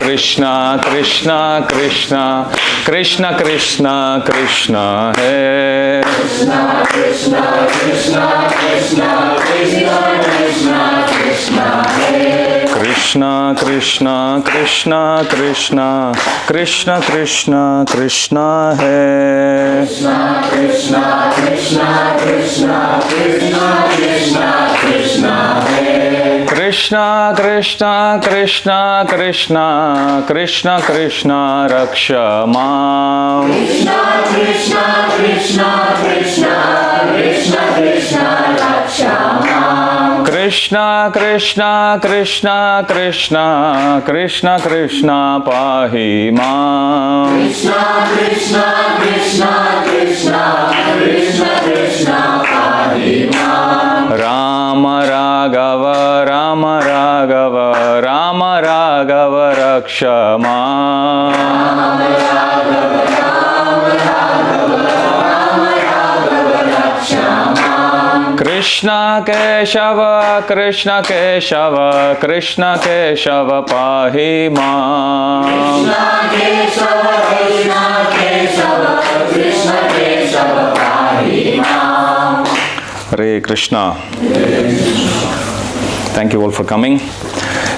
Krishna, Krishna, Krishna, Krishna, Krishna, Krishna, Hey. Krishna, Krishna, Krishna, Krishna, Krishna, Krishna, Krishna, Hey. Krishna, Krishna, Krishna, Krishna, Krishna, Krishna, Krishna, Hey. Krishna, Krishna, Krishna, Krishna, Krishna, Krishna, Krishna, Hey. Krishna, Krishna, Krishna, Krishna, Krishna, Krishna, Raksha Mam. Krishna, Krishna, Krishna, Krishna, Krishna, Krishna, Raksha Mam. Krishna, Krishna, Krishna, Krishna, Krishna, Krishna, Pahi Mam. Krishna, Krishna, Krishna, Krishna, Krishna, Krishna, Pahi Mam. Rama Raghava, Rama Raghava, Rama Raghava, Raksha Mam. Krishna Keshava, Krishna Keshava, Krishna Keshava, Pahi Mam. Krishna Keshava, Krishna Keshava, Krishna Keshava, Pahi Mam. Hare Krishna. Thank you all for coming.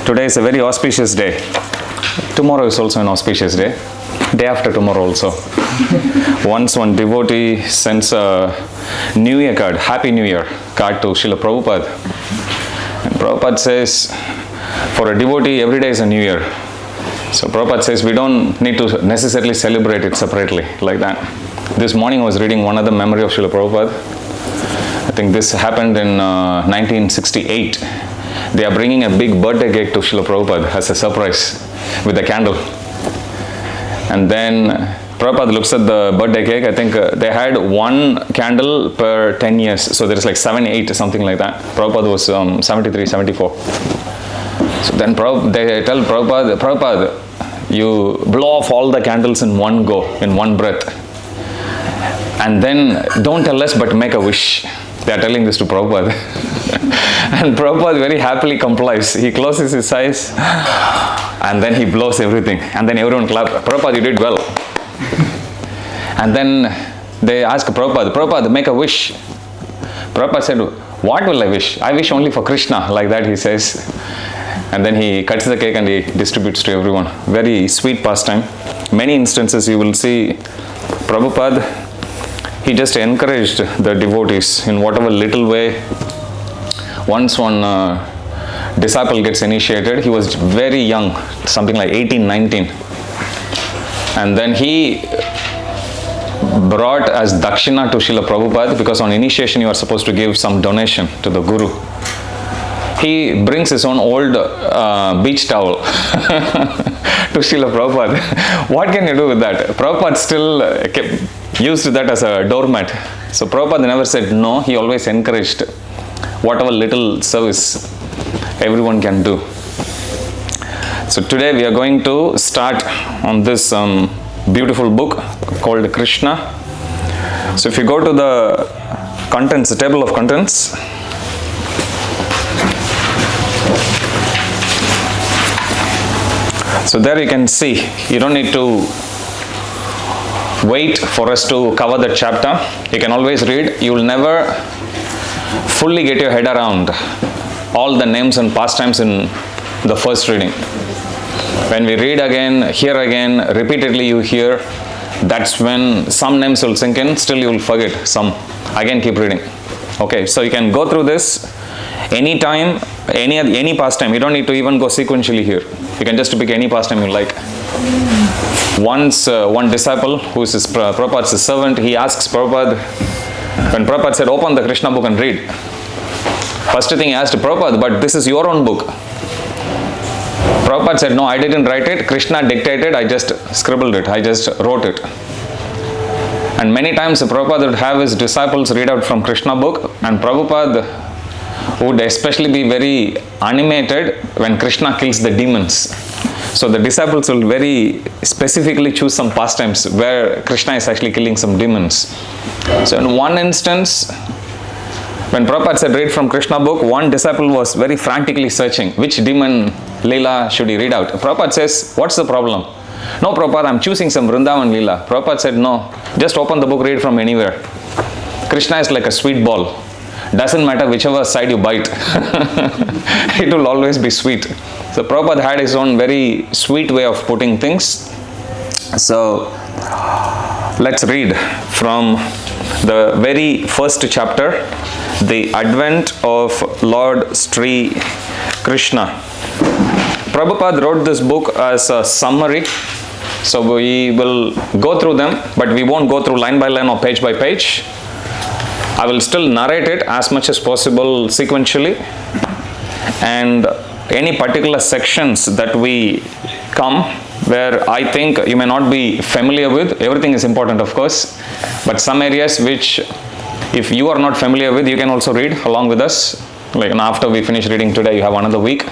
Today is a very auspicious day. Tomorrow is also an auspicious day. Day after tomorrow also. Once one devotee sends a New Year card, Happy New Year card to Srila Prabhupada. And Prabhupada says, for a devotee, every day is a New Year. So Prabhupada says, we don't need to necessarily celebrate it separately like that. This morning I was reading one other memory of Srila Prabhupada. I think this happened in 1968. They are bringing a big birthday cake to Srila Prabhupada as a surprise with a candle. And then Prabhupada looks at the birthday cake. I think they had one candle per 10 years. So there is like 7, 8, something like that. Prabhupada was 73, 74. So then they tell Prabhupada, Prabhupada, you blow off all the candles in one go, in one breath. And then don't tell us, but make a wish. They are telling this to Prabhupada. And Prabhupada very happily complies. He closes his eyes and then he blows everything. And then everyone claps. Prabhupada, you did well. And then they ask Prabhupada, Prabhupada, make a wish. Prabhupada said, what will I wish? I wish only for Krishna, like that he says. And then he cuts the cake and he distributes to everyone. Very sweet pastime. Many instances you will see Prabhupada, he just encouraged the devotees in whatever little way. Once one disciple gets initiated, he was very young, something like 18, 19. And then he brought as dakshina to Srila Prabhupada, because on initiation you are supposed to give some donation to the Guru. He brings his own old beach towel to Srila Prabhupada. What can you do with that? Prabhupada still used that as a doormat. So Prabhupada never said no, he always encouraged whatever little service everyone can do. So today we are going to start on this beautiful book called Krishna. So if you go to the contents, the table of contents, so there you can see, you don't need to wait for us to cover the chapter. You can always read. You will never fully get your head around all the names and pastimes in the first reading. When we read again, hear again, repeatedly you hear, that's when some names will sink in, still you will forget some. Again keep reading. Okay, so you can go through this anytime, any pastime. You don't need to even go sequentially here. You can just pick any pastime you like. Once one disciple, who is Prabhupada's servant, he asks Prabhupada, when Prabhupada said, open the Krishna book and read. First thing he asked Prabhupada, but this is your own book. Prabhupada said, no, I didn't write it. Krishna dictated, I just scribbled it, I just wrote it. And many times Prabhupada would have his disciples read out from Krishna book, and Prabhupada would especially be very animated when Krishna kills the demons. So the disciples will very specifically choose some pastimes where Krishna is actually killing some demons. So in one instance, When Prabhupada said read from Krishna book, one disciple was very frantically searching which demon Leela should he read out. Prabhupada says, what's the problem? No, Prabhupada, I'm choosing some Vrindavan Leela. Prabhupada said, no, just open the book, read from anywhere. Krishna is like a sweet ball. Doesn't matter whichever side you bite. It will always be sweet. So Prabhupada had his own very sweet way of putting things. So let's read from the very first chapter, the advent of Lord Sri Krishna. Prabhupada wrote this book as a summary. So we will go through them, but we won't go through line by line or page by page. I will still narrate it as much as possible sequentially, and any particular sections that we come where I think you may not be familiar with, everything is important of course, but some areas which if you are not familiar with, you can also read along with us. Like after we finish reading today, you have another week.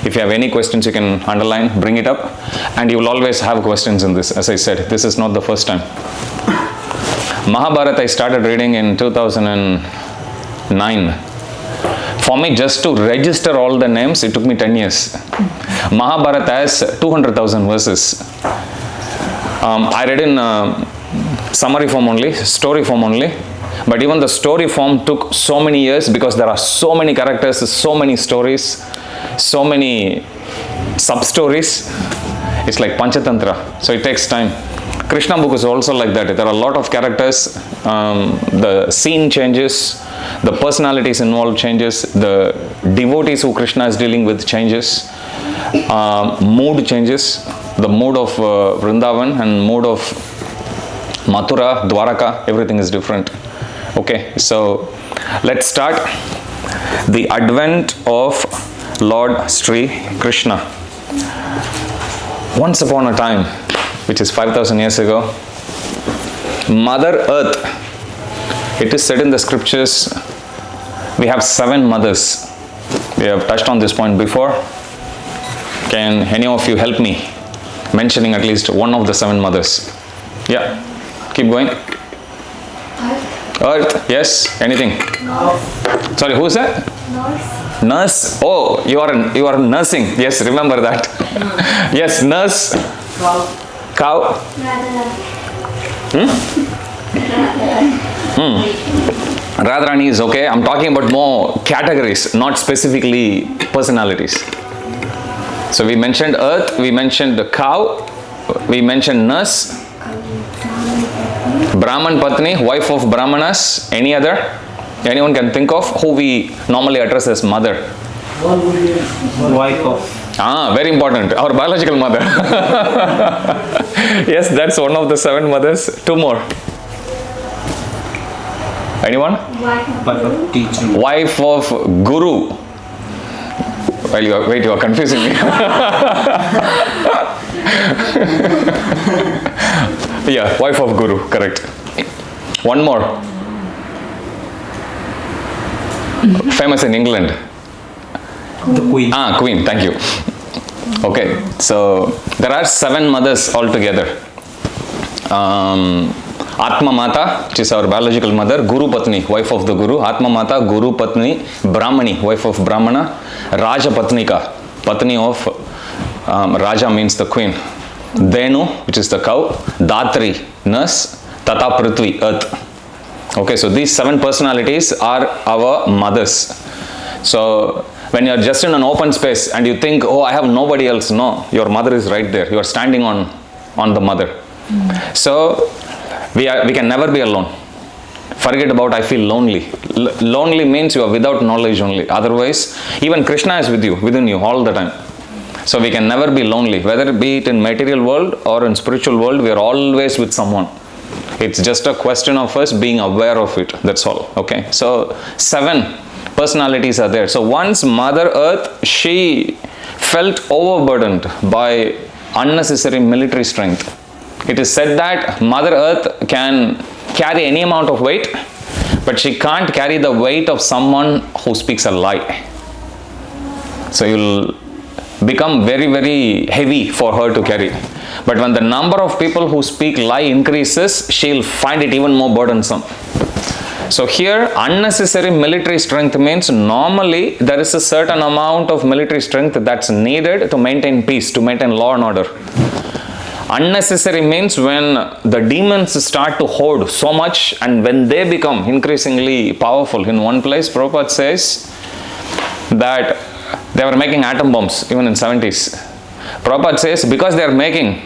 If you have any questions, you can underline, bring it up, and you will always have questions in this. As I said, this is not the first time. Mahabharata I started reading in 2009. For me, just to register all the names, it took me 10 years. Mahabharata has 200,000 verses. I read in summary form only, story form only. But even the story form took so many years because there are so many characters, so many stories, so many sub-stories. It's like Panchatantra, so it takes time. Krishna book is also like that. There are a lot of characters, the scene changes, the personalities involved changes, the devotees who Krishna is dealing with changes, mood changes, the mood of Vrindavan and mood of Mathura, Dwaraka, everything is different. Okay, so let's start the advent of Lord Sri Krishna. Once upon a time, which is 5,000 years ago, Mother Earth, it is said in the scriptures, we have 7 mothers. We have touched on this point before. Can any of you help me mentioning at least one of the 7 mothers? Yeah, keep going. Earth, yes, anything? Nurse. Sorry, who is that? Nurse. Nurse. Oh, you are nursing. Yes, remember that. Yes, nurse. Cow. Radharani is okay. I'm talking about more categories, not specifically personalities. So we mentioned earth, we mentioned the cow, we mentioned nurse, Brahman Patni, wife of Brahmanas. Any other? Anyone can think of who we normally address as mother? Wife of. Very important. Our biological mother. Yes, that's one of the 7 mothers. 2 more. Anyone? Wife of teacher. Wife of Guru. Well, you are confusing me. Yeah, wife of Guru, correct. One more. Famous in England. The queen. Queen, thank you. Okay, so there are 7 mothers altogether. Atma Mata, which is our biological mother, Guru Patni, wife of the Guru, Atma Mata, Guru Patni, Brahmani, wife of Brahmana, Raja Patnika, Patni of Raja means the queen, Denu, which is the cow, Datri, nurse, Tata Prithvi, earth. Okay, so these 7 personalities are our mothers. So when you are just in an open space and you think, oh, I have nobody else, no, your mother is right there. You are standing on the mother. So we can never be alone. Forget about I feel lonely. Lonely means you are without knowledge only. Otherwise, even Krishna is with you, within you all the time. So we can never be lonely. Whether be it in material world or in spiritual world, we are always with someone. It's just a question of us being aware of it. That's all. Okay. So 7 personalities are there. So once Mother Earth, she felt overburdened by unnecessary military strength. It is said that Mother Earth can carry any amount of weight, but she can't carry the weight of someone who speaks a lie. So you'll become very, very heavy for her to carry. But when the number of people who speak lie increases, she'll find it even more burdensome. So here, unnecessary military strength means normally there is a certain amount of military strength that's needed to maintain peace, to maintain law and order. Unnecessary means when the demons start to hoard so much and when they become increasingly powerful. In one place, Prabhupada says that they were making atom bombs even in 70s. Prabhupada says because they are making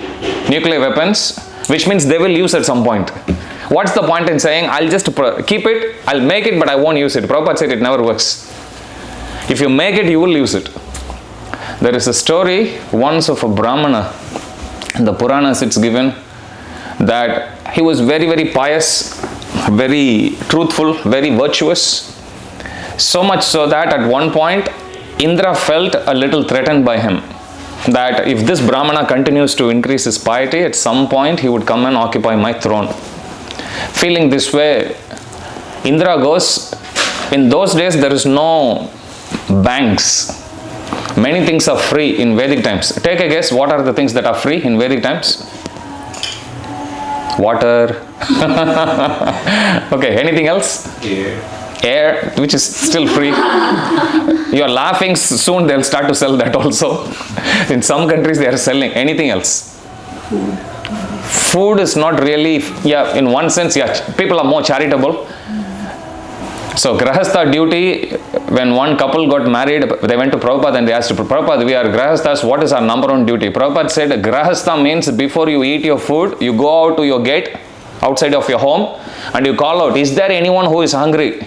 nuclear weapons, which means they will use at some point. What's the point in saying, I'll just keep it, I'll make it, but I won't use it? Prabhupada said it never works. If you make it, you will use it. There is a story once of a Brahmana. In the Puranas it's given that he was very, very pious, very truthful, very virtuous. So much so that at one point, Indra felt a little threatened by him. That if this Brahmana continues to increase his piety, at some point he would come and occupy my throne. Feeling this way, Indra goes, in those days there is no banks. Many things are free in Vedic times. Take a guess, what are the things that are free in Vedic times? Water. Okay, anything else? Air, which is still free. You are laughing, soon they'll start to sell that also. In some countries they are selling. Anything else? Food is not really, yeah, in one sense, yeah, people are more charitable. So Grahastha duty, when one couple got married, they went to Prabhupada and they asked, Prabhupada, we are Grahasthas, what is our number one duty? Prabhupada said, Grahastha means before you eat your food, you go out to your gate, outside of your home, and you call out, is there anyone who is hungry?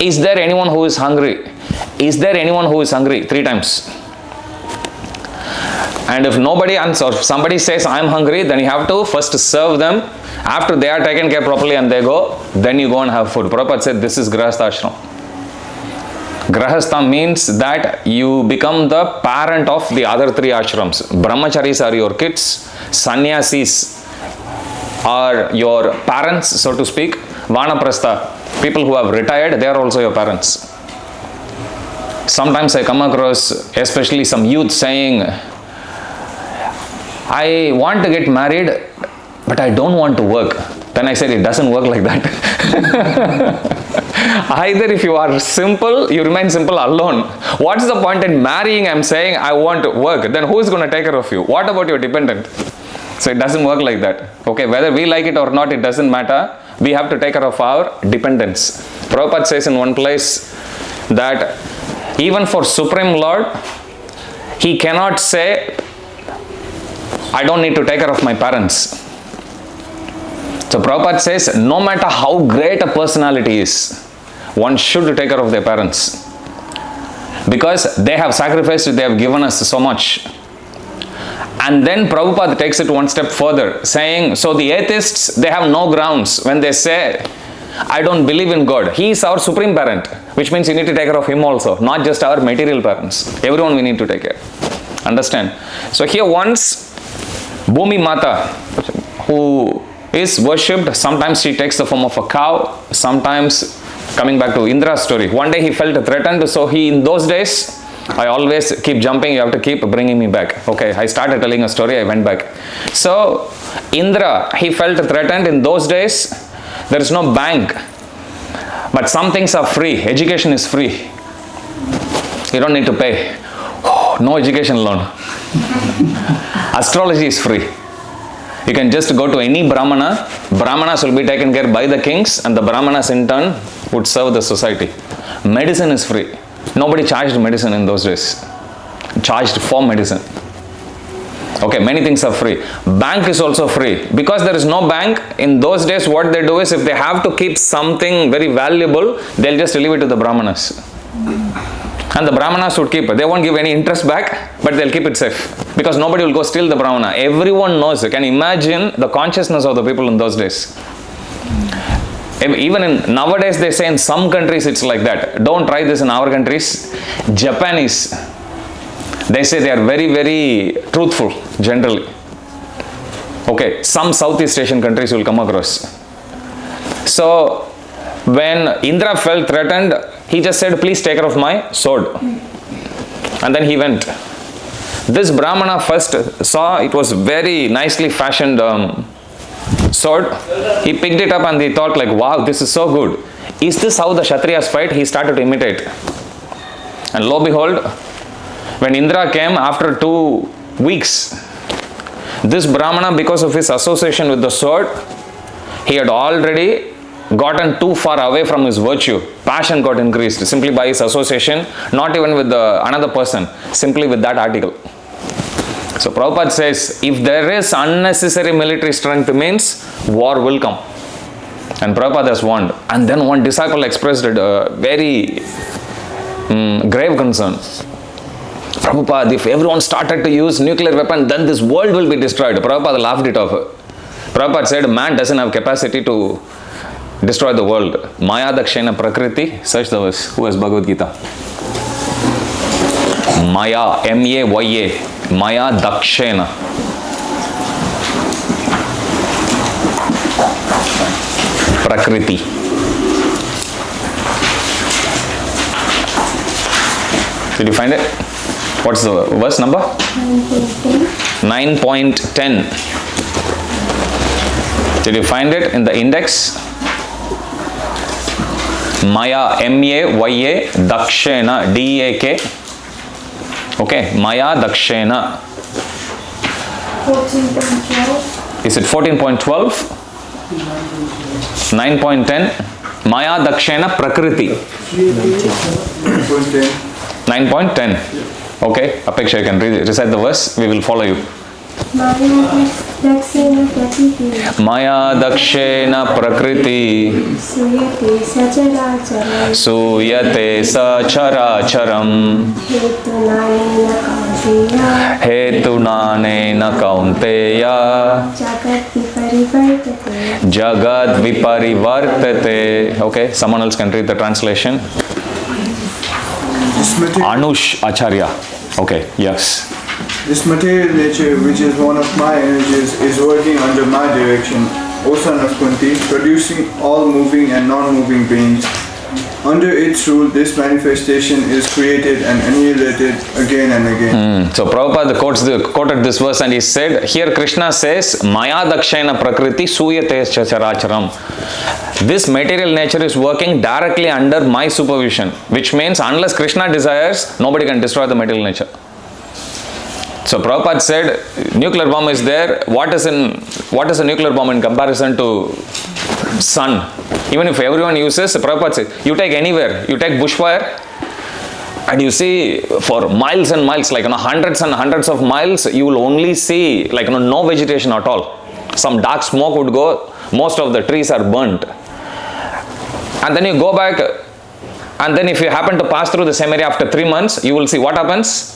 Is there anyone who is hungry? Is there anyone who is hungry? 3 times. And if nobody answers, if somebody says, I am hungry, then you have to first serve them. After they are taken care properly and they go, then you go and have food. Prabhupada said, this is Grahastha ashram. Grahastha means that you become the parent of the other 3 ashrams. Brahmacharis are your kids. Sannyasis are your parents, so to speak. Vanaprastha, people who have retired, they are also your parents. Sometimes I come across, especially some youth saying, I want to get married, but I don't want to work. Then I said, it doesn't work like that. Either if you are simple, you remain simple alone. What's the point in marrying? I'm saying, I want to work. Then who is going to take care of you? What about your dependent? So it doesn't work like that. Okay, whether we like it or not, it doesn't matter. We have to take care of our dependents. Prabhupada says in one place that even for Supreme Lord, he cannot say, I don't need to take care of my parents. So Prabhupada says, no matter how great a personality is, one should take care of their parents. Because they have sacrificed, they have given us so much. And then Prabhupada takes it one step further, saying, so the atheists, they have no grounds when they say, I don't believe in God. He is our supreme parent, which means you need to take care of him also, not just our material parents. Everyone we need to take care. Understand? So here once, Bhumi Mata, who is worshipped, sometimes she takes the form of a cow, sometimes, coming back to Indra's story, one day he felt threatened, so he, in those days, I always keep jumping, you have to keep bringing me back. Okay, I started telling a story, I went back. So, Indra, he felt threatened. In those days, there is no bank. But some things are free. Education is free. You don't need to pay. No education loan. Astrology is free. You can just go to any Brahmana. Brahmanas will be taken care by the kings and the Brahmanas in turn would serve the society. Medicine is free. Nobody charged medicine in those days. Charged for medicine. Okay, many things are free. Bank is also free. Because there is no bank, in those days what they do is if they have to keep something very valuable, they'll just leave it to the Brahmanas. And the Brahmanas would keep it. They won't give any interest back, but they'll keep it safe. Because nobody will go steal the Brahmana. Everyone knows. You can imagine the consciousness of the people in those days. Even in nowadays they say in some countries it's like that. Don't try this in our countries. Japanese, they say they are very, very truthful generally. Okay, some Southeast Asian countries will come across. So when Indra felt threatened, he just said, please take care of my sword. And then he went. This Brahmana first saw it was very nicely fashioned sword. sword. He picked it up and he thought like, wow, this is so good. Is this how the Kshatriyas fight? He started to imitate. And lo behold, when Indra came after 2 weeks, this Brahmana, because of his association with the sword, he had already gotten too far away from his virtue. Passion got increased simply by his association, not even with another person, simply with that article. So Prabhupada says, if there is unnecessary military strength means war will come. And Prabhupada has warned. And then one disciple expressed a very grave concern. Prabhupada, if everyone started to use nuclear weapon, then this world will be destroyed. Prabhupada laughed it off. Prabhupada said, man doesn't have capacity to destroy the world. Maya dakshena prakriti. Search the verse. Who has Bhagavad Gita? Maya, M-A-Y-A. Maya dakshena. Prakriti. Did you find it? What's the verse number? 9.10. Did you find it in the index? Maya, M-A-Y-A, dakshena, D-A-K. Okay, Maya dakshena. 14.12. Is it 14.12? 9.10. Maya dakshena prakriti. 9.10. Okay, Apeksha, you can recite the verse. We will follow you. Maya dakshena prakriti suyate sacharacharam hetunanena kaunteya jagad viparivartate. Okay, someone else can read the translation. Anush Acharya. Okay, yes. This material nature, which is one of my energies, is working under my direction, O son of Kunti, producing all moving and non-moving beings. Under its rule, this manifestation is created and annihilated again and again. So Prabhupada quoted this verse and he said, here Krishna says, Maya dakshena prakriti suyate characharam. This material nature is working directly under my supervision, which means unless Krishna desires, nobody can destroy the material nature. So Prabhupada said, nuclear bomb is there. What is a nuclear bomb in comparison to sun? Even if everyone uses, Prabhupada said, you take anywhere, you take bushfire, and you see for miles and miles, like hundreds and hundreds of miles, you will only see like no vegetation at all. Some dark smoke would go, most of the trees are burnt. And then you go back, and then if you happen to pass through the same area after 3 months, you will see what happens.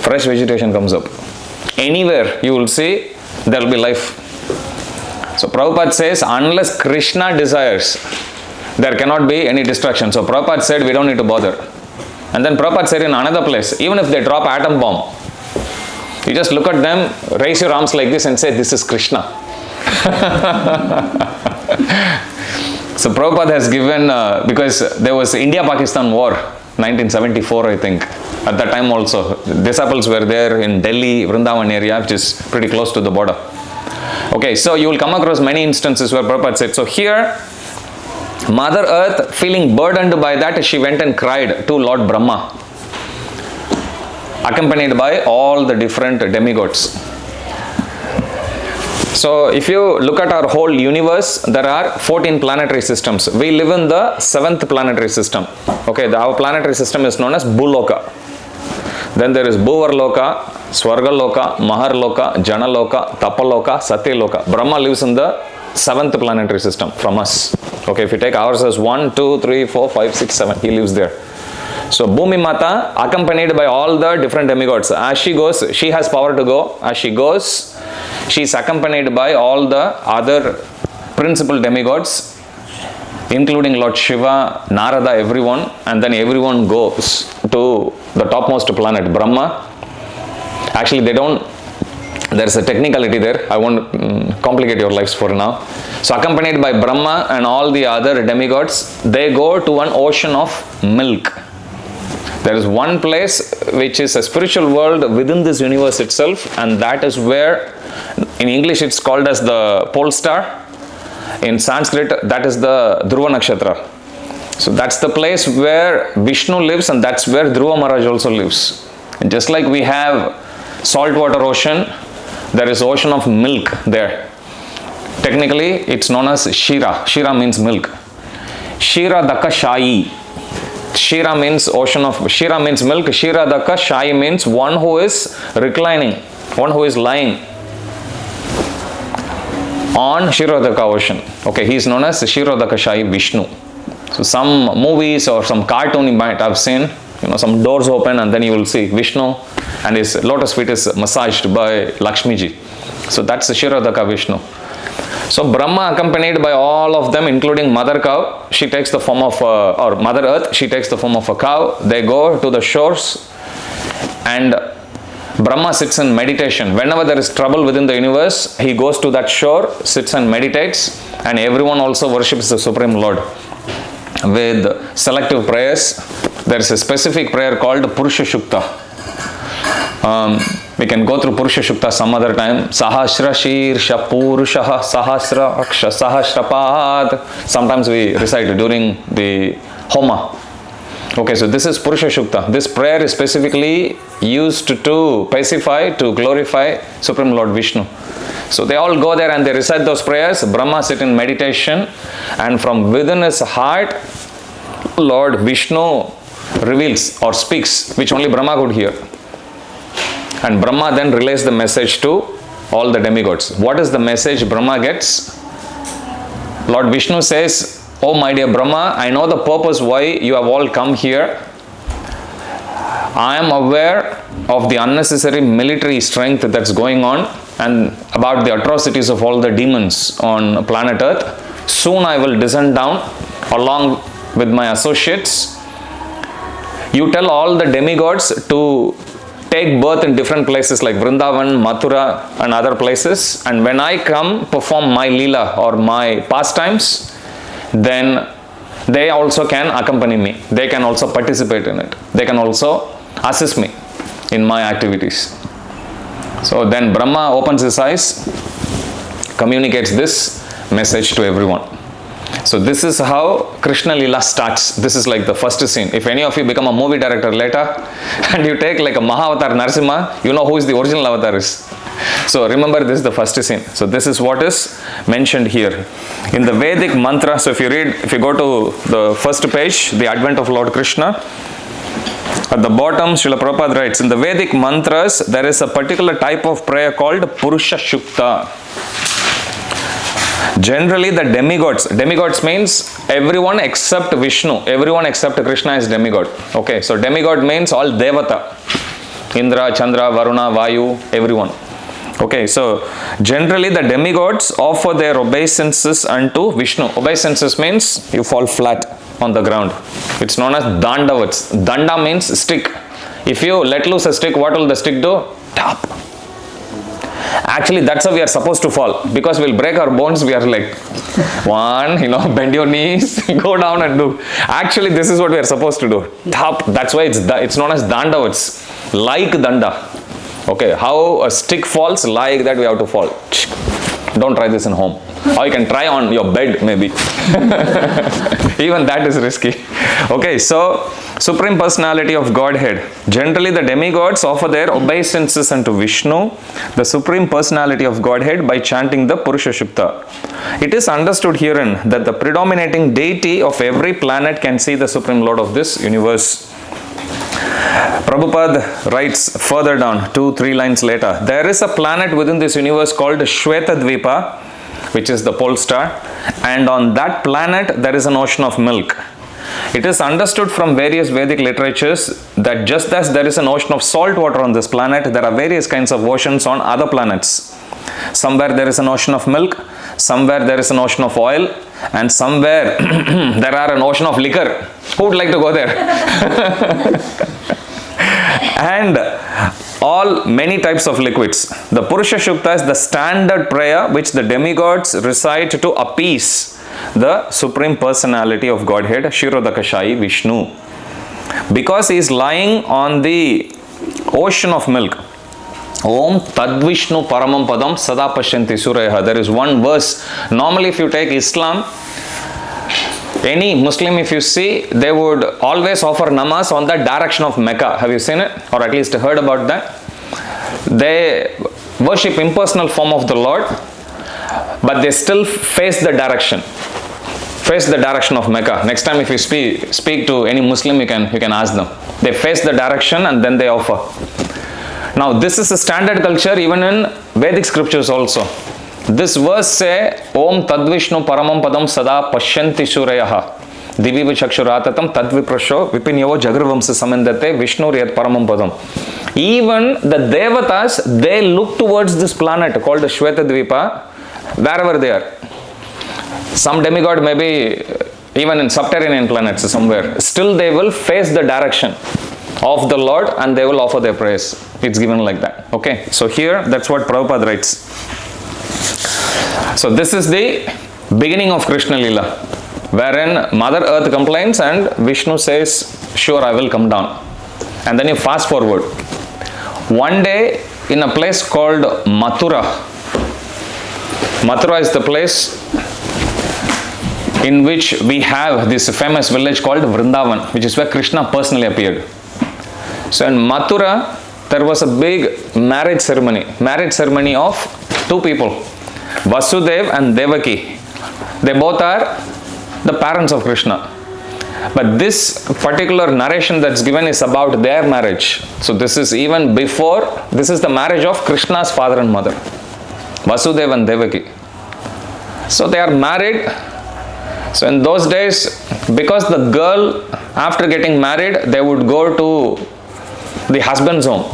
Fresh vegetation comes up. Anywhere you will see, there will be life. So Prabhupada says, unless Krishna desires, there cannot be any destruction. So Prabhupada said, we don't need to bother. And then Prabhupada said in another place, even if they drop atom bomb, you just look at them, raise your arms like this and say, this is Krishna. So Prabhupada has given, because there was India-Pakistan war, 1974 I think. At that time also, disciples were there in Delhi, Vrindavan area, which is pretty close to the border. Okay, so you will come across many instances where Prabhupada said, so here, Mother Earth, feeling burdened by that, she went and cried to Lord Brahma, accompanied by all the different demigods. So if you look at our whole universe, there are 14 planetary systems. We live in the 7th planetary system. Okay, our planetary system is known as Bhuloka. Then there is Bhuvarloka, Swargaloka, Maharloka, Janaloka, Tapaloka, Satyaloka. Brahma lives in the 7th planetary system from us. Okay, if you take ours as 1, 2, 3, 4, 5, 6, 7, he lives there. So Bhumi Mata, accompanied by all the different demigods. As she goes, she has power to go. As she goes, she is accompanied by all the other principal demigods, including Lord Shiva, Narada, everyone, and then everyone goes to the topmost planet, Brahma. Actually, there's a technicality there. I won't complicate your lives for now. So accompanied by Brahma and all the other demigods, they go to an ocean of milk. There is one place which is a spiritual world within this universe itself, and that is where, in English it's called as the pole star, In Sanskrit, that is the Dhruva Nakshatra. So that's the place where Vishnu lives, and that's where Dhruva Maharaj also lives. And just like we have saltwater ocean, there is ocean of milk there. Technically, it's known as Shira. Shira means milk. Shira Daka Shayi. Shira means ocean of, Shira means milk. Shira Daka Shayi means one who is reclining, one who is lying on Shirodaka ocean. Okay, he is known as Shirodaka Shayi Vishnu. So some movies or some cartoon you might have seen, some doors open and then you will see Vishnu and his lotus feet is massaged by Lakshmi ji. So that's the Shirodaka Vishnu. So Brahma, accompanied by all of them, including Mother Cow, she takes the form of, or Mother Earth, she takes the form of a cow. They go to the shores and Brahma sits in meditation. Whenever there is trouble within the universe, he goes to that shore, sits and meditates, and everyone also worships the Supreme Lord with selective prayers. There is a specific prayer called Purusha Shukta. We can go through Purusha Shukta some other time. Sahasra Shirsha Purusha Sahasra Aksha Sahasrapad. Sometimes we recite during the Homa. Okay, so this is Purusha Shukta. This prayer is specifically used to pacify, to glorify Supreme Lord Vishnu. So they all go there and they recite those prayers. Brahma sit in meditation, and from within his heart, Lord Vishnu reveals or speaks, which only Brahma could hear. And Brahma then relays the message to all the demigods. What is the message Brahma gets? Lord Vishnu says, "Oh my dear Brahma, I know the purpose why you have all come here. I am aware of the unnecessary military strength that's going on and about the atrocities of all the demons on planet Earth. Soon I will descend down along with my associates. You tell all the demigods to take birth in different places like Vrindavan, Mathura and other places, and when I come perform my Leela or my pastimes, then they also can accompany me. They can also participate in it. They can also assist me in my activities." So then Brahma opens his eyes, communicates this message to everyone. So this is how Krishna Leela starts. This is like the first scene. If any of you become a movie director later and you take like a Mahavatar Narasimha, you know who is the original avatar is. So remember, this is the first scene. So this is what is mentioned here. In the Vedic mantra, so if you go to the first page, the advent of Lord Krishna, at the bottom, Srila Prabhupada writes, in the Vedic mantras, there is a particular type of prayer called Purusha Shukta. Generally, the demigods means everyone except Vishnu, everyone except Krishna is demigod. Okay, so demigod means all Devata, Indra, Chandra, Varuna, Vayu, everyone. Okay, so generally the demigods offer their obeisances unto Vishnu. Obeisances means you fall flat on the ground. It's known as dandavats. Danda means stick. If you let loose a stick, what will the stick do? Tap. Actually, that's how we are supposed to fall, because we'll break our bones. We are like, one, bend your knees, go down and do. Actually, this is what we are supposed to do. Tap. That's why it's known as dandavats, like danda. Okay, how a stick falls, like that we have to fall. Don't try this in home. Or you can try on your bed maybe. Even that is risky. Okay, so Supreme Personality of Godhead. Generally the demigods offer their obeisances unto Vishnu, the Supreme Personality of Godhead, by chanting the Purusha Shukta. It is understood herein that the predominating deity of every planet can see the Supreme Lord of this universe. Prabhupada writes further down, 2-3 lines later, there is a planet within this universe called Shweta Dvipa, which is the pole star, and on that planet there is an ocean of milk. It is understood from various Vedic literatures that just as there is an ocean of salt water on this planet, there are various kinds of oceans on other planets. Somewhere there is an ocean of milk, somewhere there is an ocean of oil, and somewhere there are an ocean of liquor. Who would like to go there? And many types of liquids. The Purusha Shukta is the standard prayer which the demigods recite to appease the Supreme Personality of Godhead, Shirodakashayi Vishnu. Because he is lying on the ocean of milk, Om Tadvishnu Paramam Padam Sada Pashyanti Suraya. There is one verse. Normally, if you take Islam, any Muslim, if you see, they would always offer namaz on the direction of Mecca. Have you seen it? Or at least heard about that? They worship impersonal form of the Lord, but they still face the direction. Face the direction of Mecca. Next time if you speak to any Muslim, you can ask them. They face the direction and then they offer. Now this is a standard culture even in Vedic scriptures also. This verse say, Om Tadvishnu Paramam Padam Sada Pashyanti Shurayaha Divi Chakshuratatam Tadviprasho Vipinyovo Jagrvamsa Samendate Vishnu Riyat Paramam Padam. Even the Devatas, they look towards this planet called the Shweta Dvipa, wherever they are. Some demigod may be even in subterranean planets somewhere. Still they will face the direction of the Lord and they will offer their praise. It's given like that. Okay. So here, that's what Prabhupada writes. So this is the beginning of Krishna Lila, wherein Mother Earth complains and Vishnu says, sure, I will come down. And then you fast forward. One day in a place called Mathura. Mathura is the place in which we have this famous village called Vrindavan, which is where Krishna personally appeared. So in Mathura, there was a big marriage ceremony of two people, Vasudev and Devaki. They both are the parents of Krishna. But this particular narration that's given is about their marriage. So this is even before, this is the marriage of Krishna's father and mother, Vasudev and Devaki. So they are married. So in those days, because the girl, after getting married, they would go to the husband's home.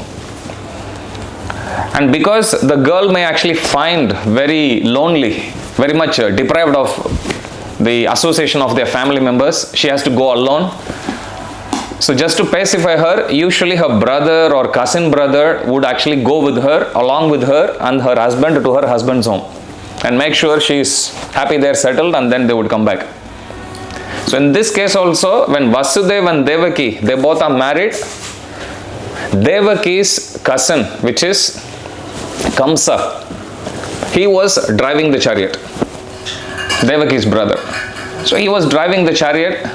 And because the girl may actually find very lonely, very much deprived of the association of their family members, she has to go alone. So just to pacify her, usually her brother or cousin brother would actually go with her, along with her and her husband to her husband's home and make sure she is happy there settled, and then they would come back. So in this case also, when Vasudev and Devaki, they both are married, Devaki's cousin, which is Kamsa, he was driving the chariot. Devaki's brother. So he was driving the chariot,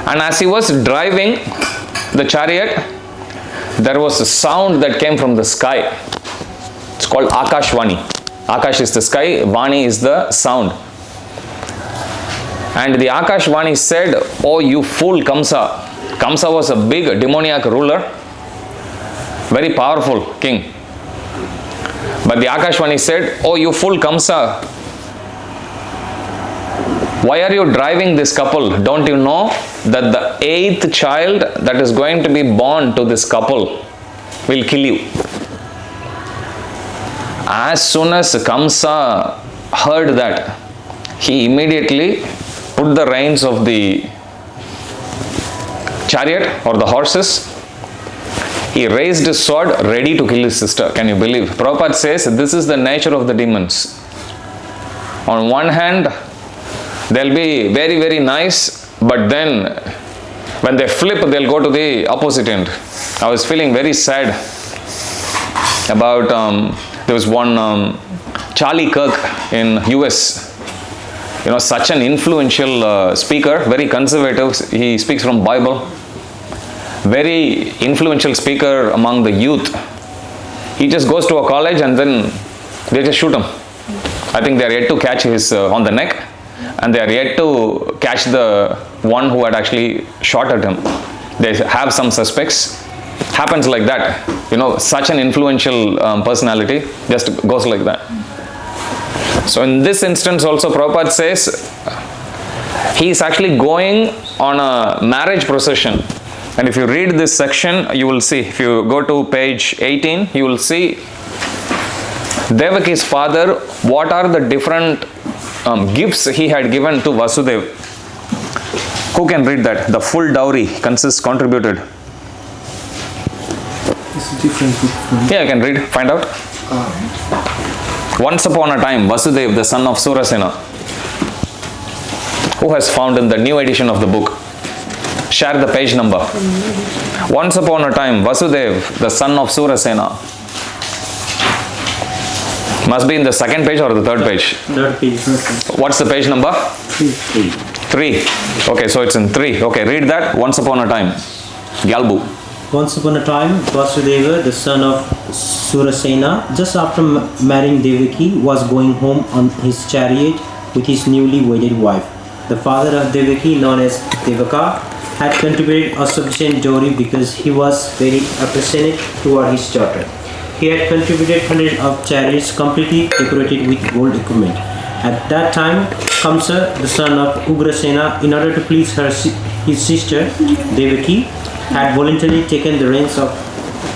and as he was driving the chariot, there was a sound that came from the sky. It's called Akashvani. Akash is the sky, Vani is the sound. And the Akashvani said, oh you fool Kamsa. Kamsa was a big demoniac ruler, very powerful king. But the Akashvani said, oh you fool Kamsa, why are you driving this couple? Don't you know that the 8th child that is going to be born to this couple will kill you? As soon as Kamsa heard that, he immediately put the reins of the chariot or the horses. He raised his sword ready to kill his sister. Can you believe? Prabhupada says this is the nature of the demons. On one hand, they'll be very, very nice, but then when they flip, they'll go to the opposite end. I was feeling very sad about, there was one Charlie Kirk in US. You know, such an influential speaker, very conservative. He speaks from Bible. Very influential speaker among the youth. He just goes to a college and then they just shoot him. I think they are yet to catch his on the neck, and they are yet to catch the one who had actually shot at him. They have some suspects. Happens like that. You know, such an influential personality just goes like that. So in this instance also, Prabhupada says he is actually going on a marriage procession. And if you read this section, you will see, if you go to page 18, you will see Devaki's father, what are the different gifts he had given to Vasudev. Who can read that? The full dowry contributed. It's different book. Yeah, I can read, find out. Once upon a time, Vasudev, the son of Surasena. Who has found in the new edition of the book? Share the page number. Once upon a time, Vasudev, the son of Surasena. Must be in the second page or the third page. Third page. What's the page number? 3. 3. Okay, so it's in 3. Okay, read that. Once upon a time. Gyalbu. Once upon a time, Vasudeva, the son of Surasena, just after marrying Devaki, was going home on his chariot with his newly wedded wife. The father of Devaki, known as Devaka, had contributed a sufficient dowry because he was very affectionate toward his daughter. He had contributed hundreds of chariots completely decorated with gold equipment. At that time, Kamsa, the son of Ugrasena, in order to please his sister Devaki, had voluntarily taken the reins of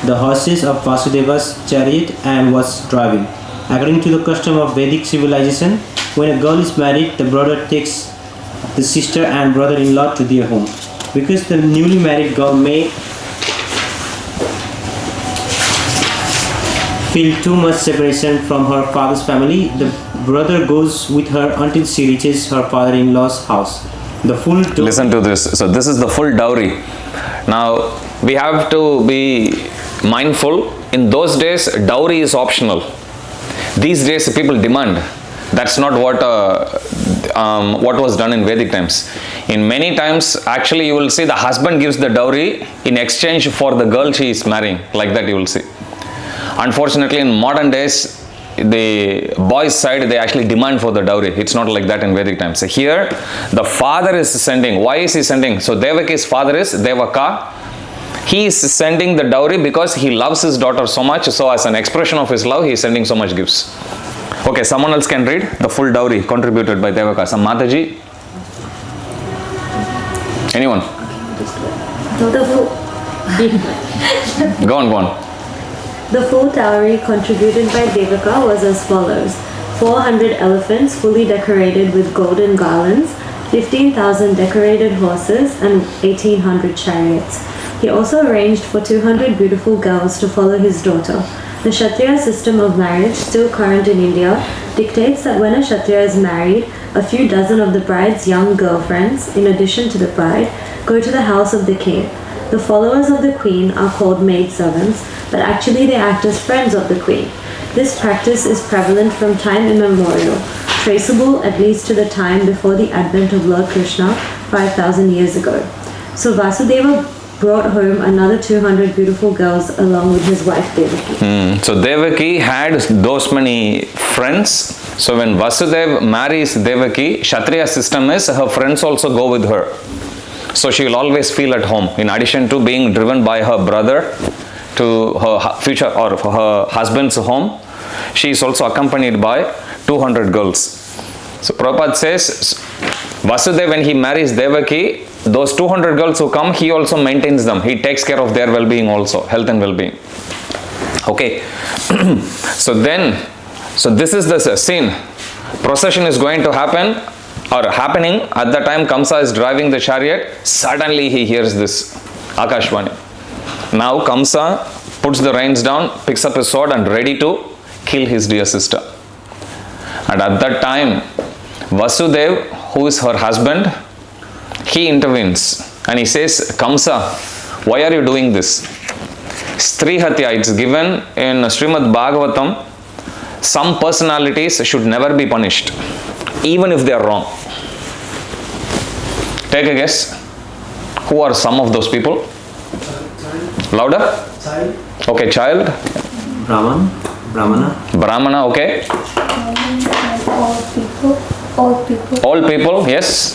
the horses of Vasudeva's chariot and was driving. According to the custom of Vedic civilization, when a girl is married, the brother takes the sister and brother-in-law to their home. Because the newly married girl may feel too much separation from her father's family, the brother goes with her until she reaches her father-in-law's house. The full Listen to this. So this is the full dowry. Now we have to be mindful. In those days, dowry is optional. These days, people demand. That's not what was done in Vedic times. In many times, actually, you will see the husband gives the dowry in exchange for the girl she is marrying. Like that, you will see. Unfortunately, in modern days, the boys' side, they actually demand for the dowry. It's not like that in Vedic times. So here, the father is sending. Why is he sending? So Devaki's father is Devaka. He is sending the dowry because he loves his daughter so much. So as an expression of his love, he is sending so much gifts. Okay, someone else can read the full dowry contributed by Devaka. Some Mataji? Anyone? Go on. The full dowry contributed by Devaka was as follows: 400 elephants fully decorated with golden garlands, 15,000 decorated horses, and 1,800 chariots. He also arranged for 200 beautiful girls to follow his daughter. The Kshatriya system of marriage, still current in India, dictates that when a Kshatriya is married, a few dozen of the bride's young girlfriends, in addition to the bride, go to the house of the king. The followers of the queen are called maidservants, but actually they act as friends of the queen. This practice is prevalent from time immemorial, traceable at least to the time before the advent of Lord Krishna 5,000 years ago. So Vasudeva brought home another 200 beautiful girls along with his wife Devaki. So Devaki had those many friends. So when Vasudeva marries Devaki, Kshatriya system is her friends also go with her. So she will always feel at home. In addition to being driven by her brother to her future or her husband's home, she is also accompanied by 200 girls. So Prabhupada says, Vasudeva, when he marries Devaki, those 200 girls who come, he also maintains them. He takes care of their well-being also, health and well-being. Okay. So this is the scene. Procession is going to happen or happening. At the time Kamsa is driving the chariot. Suddenly he hears this Akashvani. Now Kamsa puts the reins down, picks up his sword and ready to kill his dear sister. And at that time, Vasudeva, who is her husband, he intervenes and he says, Kamsa, why are you doing this? Strihatya, it's given in Srimad Bhagavatam, some personalities should never be punished, even if they are wrong. Take a guess. Who are some of those people? Louder? Child. Okay, child. Brahmana, okay. All people, yes.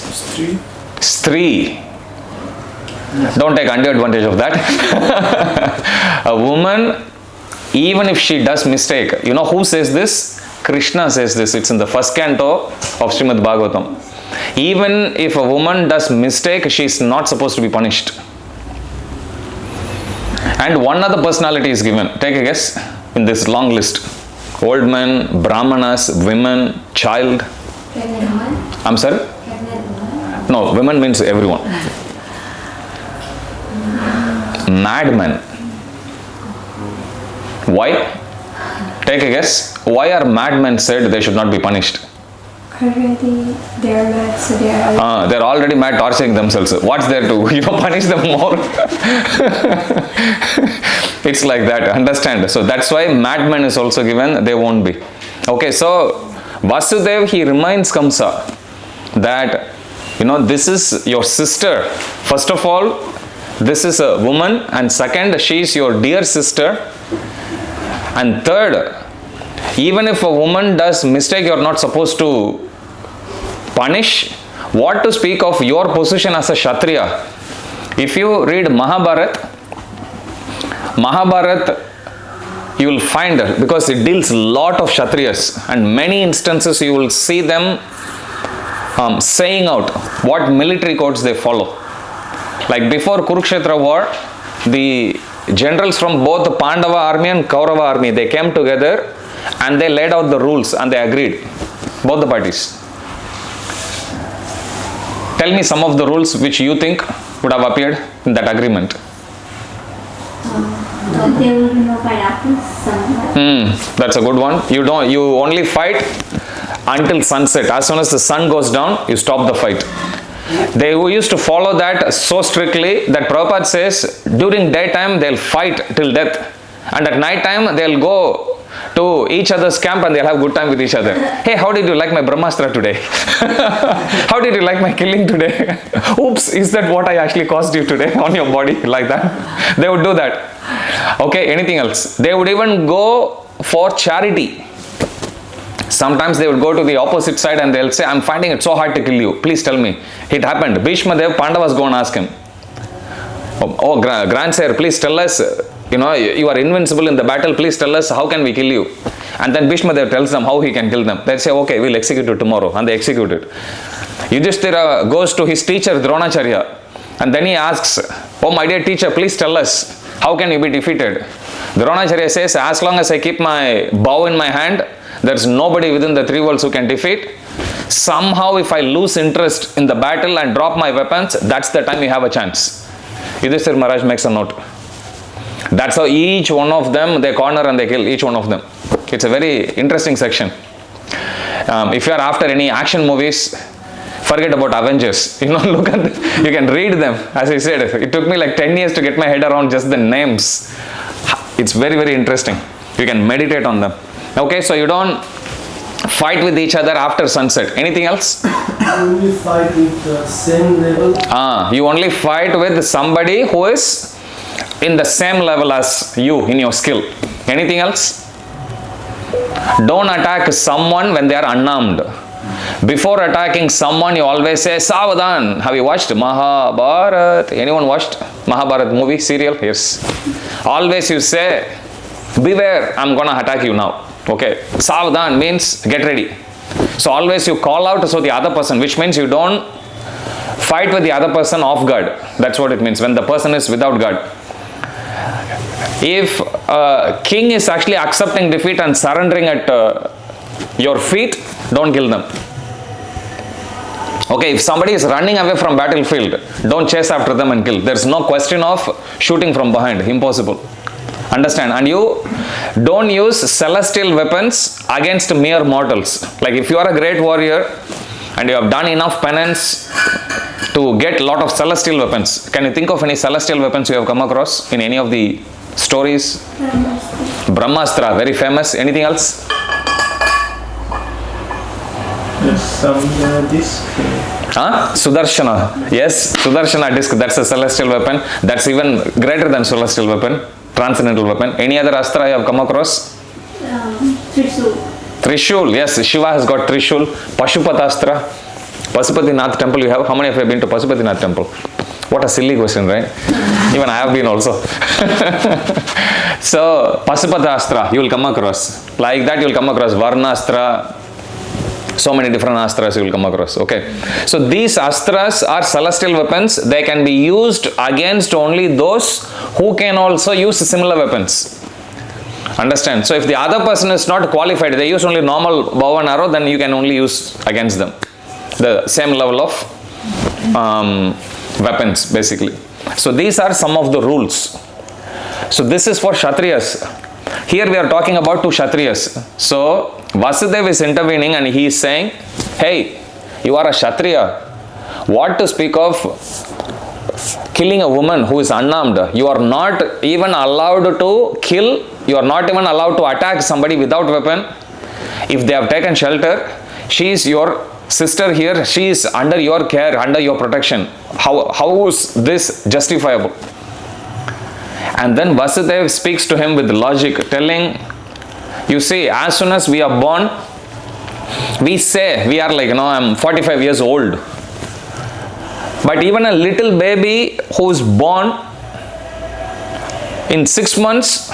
Stree. Don't take undue advantage of that. A woman, even if she does mistake, you know who says this? Krishna says this. It's in the first canto of Srimad Bhagavatam. Even if a woman does mistake, she is not supposed to be punished. And one other personality is given. Take a guess in this long list. Old men, brahmanas, women, child. I'm sorry? No, women means everyone. Madmen. Why? Take a guess. Why are madmen said they should not be punished? Already they are mad, so they are... They're already mad, torturing themselves. What's there to, punish them more? It's like that, understand? So that's why madmen is also given, they won't be. Okay, so Vasudev, he reminds Kamsa that, this is your sister. First of all, this is a woman, and second, she is your dear sister. And third, even if a woman does mistake, you are not supposed to punish. What to speak of your position as a Kshatriya? If you read Mahabharata, you will find, because it deals a lot of Kshatriyas, and many instances you will see them saying out what military codes they follow. Like before Kurukshetra war, the generals from both the Pandava army and Kaurava army, they came together and they laid out the rules and they agreed, both the parties. Tell me some of the rules which you think would have appeared in that agreement. There will be no fight after sunset. That's a good one. You only fight until sunset. As soon as the sun goes down, you stop the fight. They used to follow that so strictly that Prabhupada says during daytime they'll fight till death, and at night time they'll go to each other's camp and they'll have good time with each other. Hey, how did you like my Brahmastra today? How did you like my killing today? Oops, is that what I actually caused you today on your body? Like that. They would do that. Okay, anything else? They would even go for charity. Sometimes they would go to the opposite side and they'll say, I'm finding it so hard to kill you. Please tell me. It happened. Bhishma Dev, Pandavas go and ask him. Oh, grandsire, please tell us, you are invincible in the battle. Please tell us, how can we kill you? And then Bhishma Dev tells them how he can kill them. They say, okay, we'll execute you tomorrow. And they execute it. Yudhishthira goes to his teacher, Dronacharya. And then he asks, oh, my dear teacher, please tell us, how can you be defeated? Dronacharya says, as long as I keep my bow in my hand, there's nobody within the three worlds who can defeat. Somehow if I lose interest in the battle and drop my weapons, that's the time you have a chance. Yudhishthira Maharaj makes a note. That's how each one of them, they corner and they kill each one of them. It's a very interesting section. If you are after any action movies, forget about Avengers. Look at you can read them. As I said, it took me like 10 years to get my head around just the names. It's very, very interesting. You can meditate on them. Okay, so you don't fight with each other after sunset. Anything else? Only fight with the same level. You only fight with somebody who is in the same level as you in your skill. Anything else? Don't attack someone when they are unarmed. Before attacking someone, you always say, Savadan. Have you watched Mahabharata? Anyone watched Mahabharata movie, serial? Yes. Always you say, beware, I'm gonna attack you now. Okay. Savadan means get ready. So always you call out so the other person, which means you don't fight with the other person off guard. That's what it means, when the person is without guard. If a king is actually accepting defeat and surrendering at your feet, don't kill them. Okay, if somebody is running away from battlefield, don't chase after them and kill. There's no question of shooting from behind. Impossible. Understand? And you don't use celestial weapons against mere mortals. Like if you are a great warrior and you have done enough penance to get a lot of celestial weapons. Can you think of any celestial weapons you have come across in any of the stories? Brahmastra, very famous. Anything else? There's some disc. Sudarshana. Yes, Sudarshana disc. That's a celestial weapon. That's even greater than celestial weapon. Transcendental weapon. Any other astra you have come across? Trishul. Trishul. Yes, Shiva has got Trishul. Pashupatastra. Pasupatinath temple you have. How many of you have been to Pasupatinath temple? What a silly question, right? Even I have been also. So, Pasupatastra you will come across. Like that you will come across. Varnastra. So many different astras you will come across. Okay. So these astras are celestial weapons. They can be used against only those who can also use similar weapons. Understand? So if the other person is not qualified, they use only normal bow and arrow, then you can only use against them the same level of weapons basically. So these are some of the rules. So this is for Kshatriyas. Here we are talking about two Kshatriyas. So Vasudeva is intervening and he is saying, hey, you are a Kshatriya. What to speak of killing a woman who is unarmed? You are not even allowed to kill. You are not even allowed to attack somebody without weapon. If they have taken shelter, she is your sister here, she is under your care, under your protection. How is this justifiable? And then Vasudev speaks to him with logic, telling, you see, as soon as we are born, we say we are like, I'm 45 years old. But even a little baby who is born in 6 months,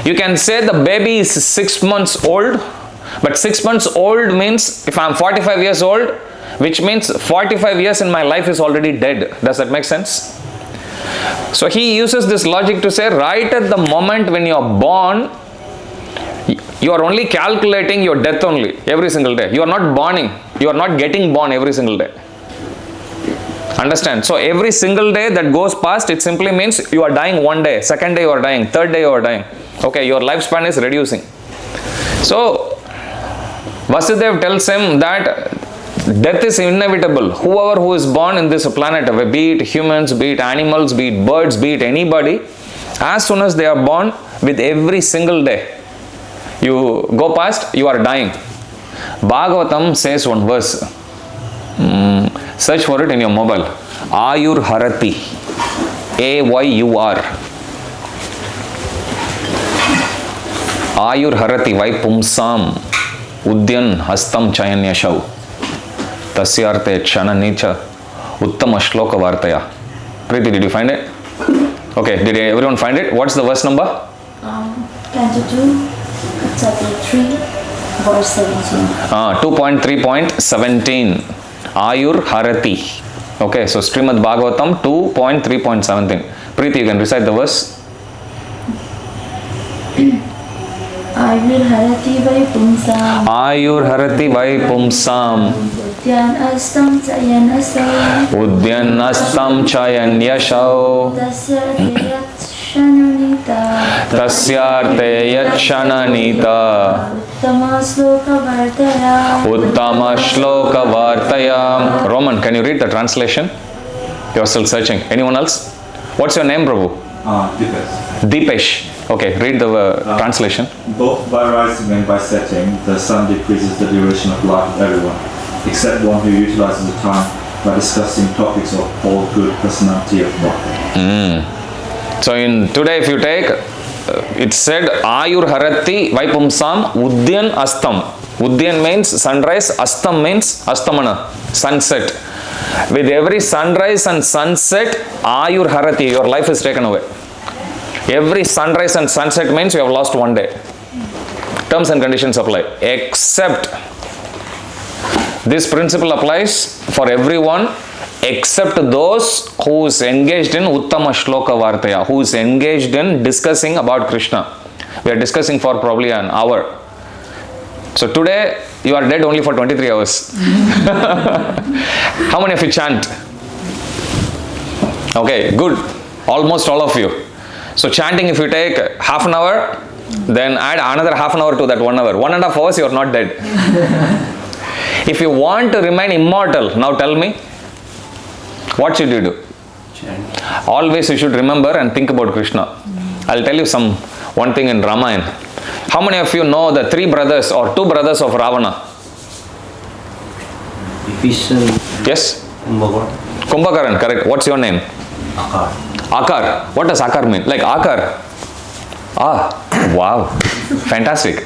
you can say the baby is 6 months old. But 6 months old means if I am 45 years old, which means 45 years in my life is already dead. Does that make sense? So he uses this logic to say, right at the moment when you are born, you are only calculating your death only, every single day. You are not borning. You are not getting born every single day. Understand? So every single day that goes past, it simply means you are dying one day, second day you are dying, third day you are dying. Okay, your lifespan is reducing. So Vasudev tells him that death is inevitable. Whoever who is born in this planet, be it humans, be it animals, be it birds, be it anybody, as soon as they are born, with every single day you go past, you are dying. Bhagavatam says one verse. Search for it in your mobile. Ayur Harati. A-Y-U-R. Ayur Harati Vai Pumsam Udyan Hastam Chayanyashau Tasyarte Chananicha Uttama Shloka Vartaya. Preeti, did you find it? Okay, did everyone find it? What's the verse number? Canto 2, chapter 3, verse 17. 2.3.17. Ayur Harati. Okay, so Srimad Bhagavatam 2.3.17. Preeti, you can recite the verse. Ayur Harati Vai Pumsam Ayur Harati Vai Pumsam Udyan Astam Chayan Asam Udyan Astam Chayan Yashau Tasyarte Yachananita Uttama Shloka Vartaya. Roman, can you read the translation? You are still searching. Anyone else? What's your name, Prabhu? Dipesh. Dipesh. Okay, read the translation. Both by rising and by setting, the sun decreases the duration of life of everyone, except one who utilizes the time by discussing topics of all good personality of Bhakti. So in today, if you take, it said Ayur Harati Vaipumsam Udyan Astam. Udyan means sunrise, Astam means Astamana, sunset. With every sunrise and sunset, Ayur Harati, your life is taken away. Every sunrise and sunset means you have lost one day. Terms and conditions apply. Except, this principle applies for everyone except those who is engaged in Uttama Shloka Vartaya, who is engaged in discussing about Krishna. We are discussing for probably an hour. So today, you are dead only for 23 hours. How many of you chant? Okay, good. Almost all of you. So chanting, if you take half an hour, then add another half an hour to that 1 hour. 1.5 hours, you are not dead. If you want to remain immortal, now tell me, what should you do? Chant. Always you should remember and think about Krishna. I'll tell you one thing in Ramayana. How many of you know the 3 brothers or 2 brothers of Ravana? Yes? Kumbhakaran, correct. What's your name? Akar. Akar. What does Akar mean? Like Akar. Ah, wow. Fantastic.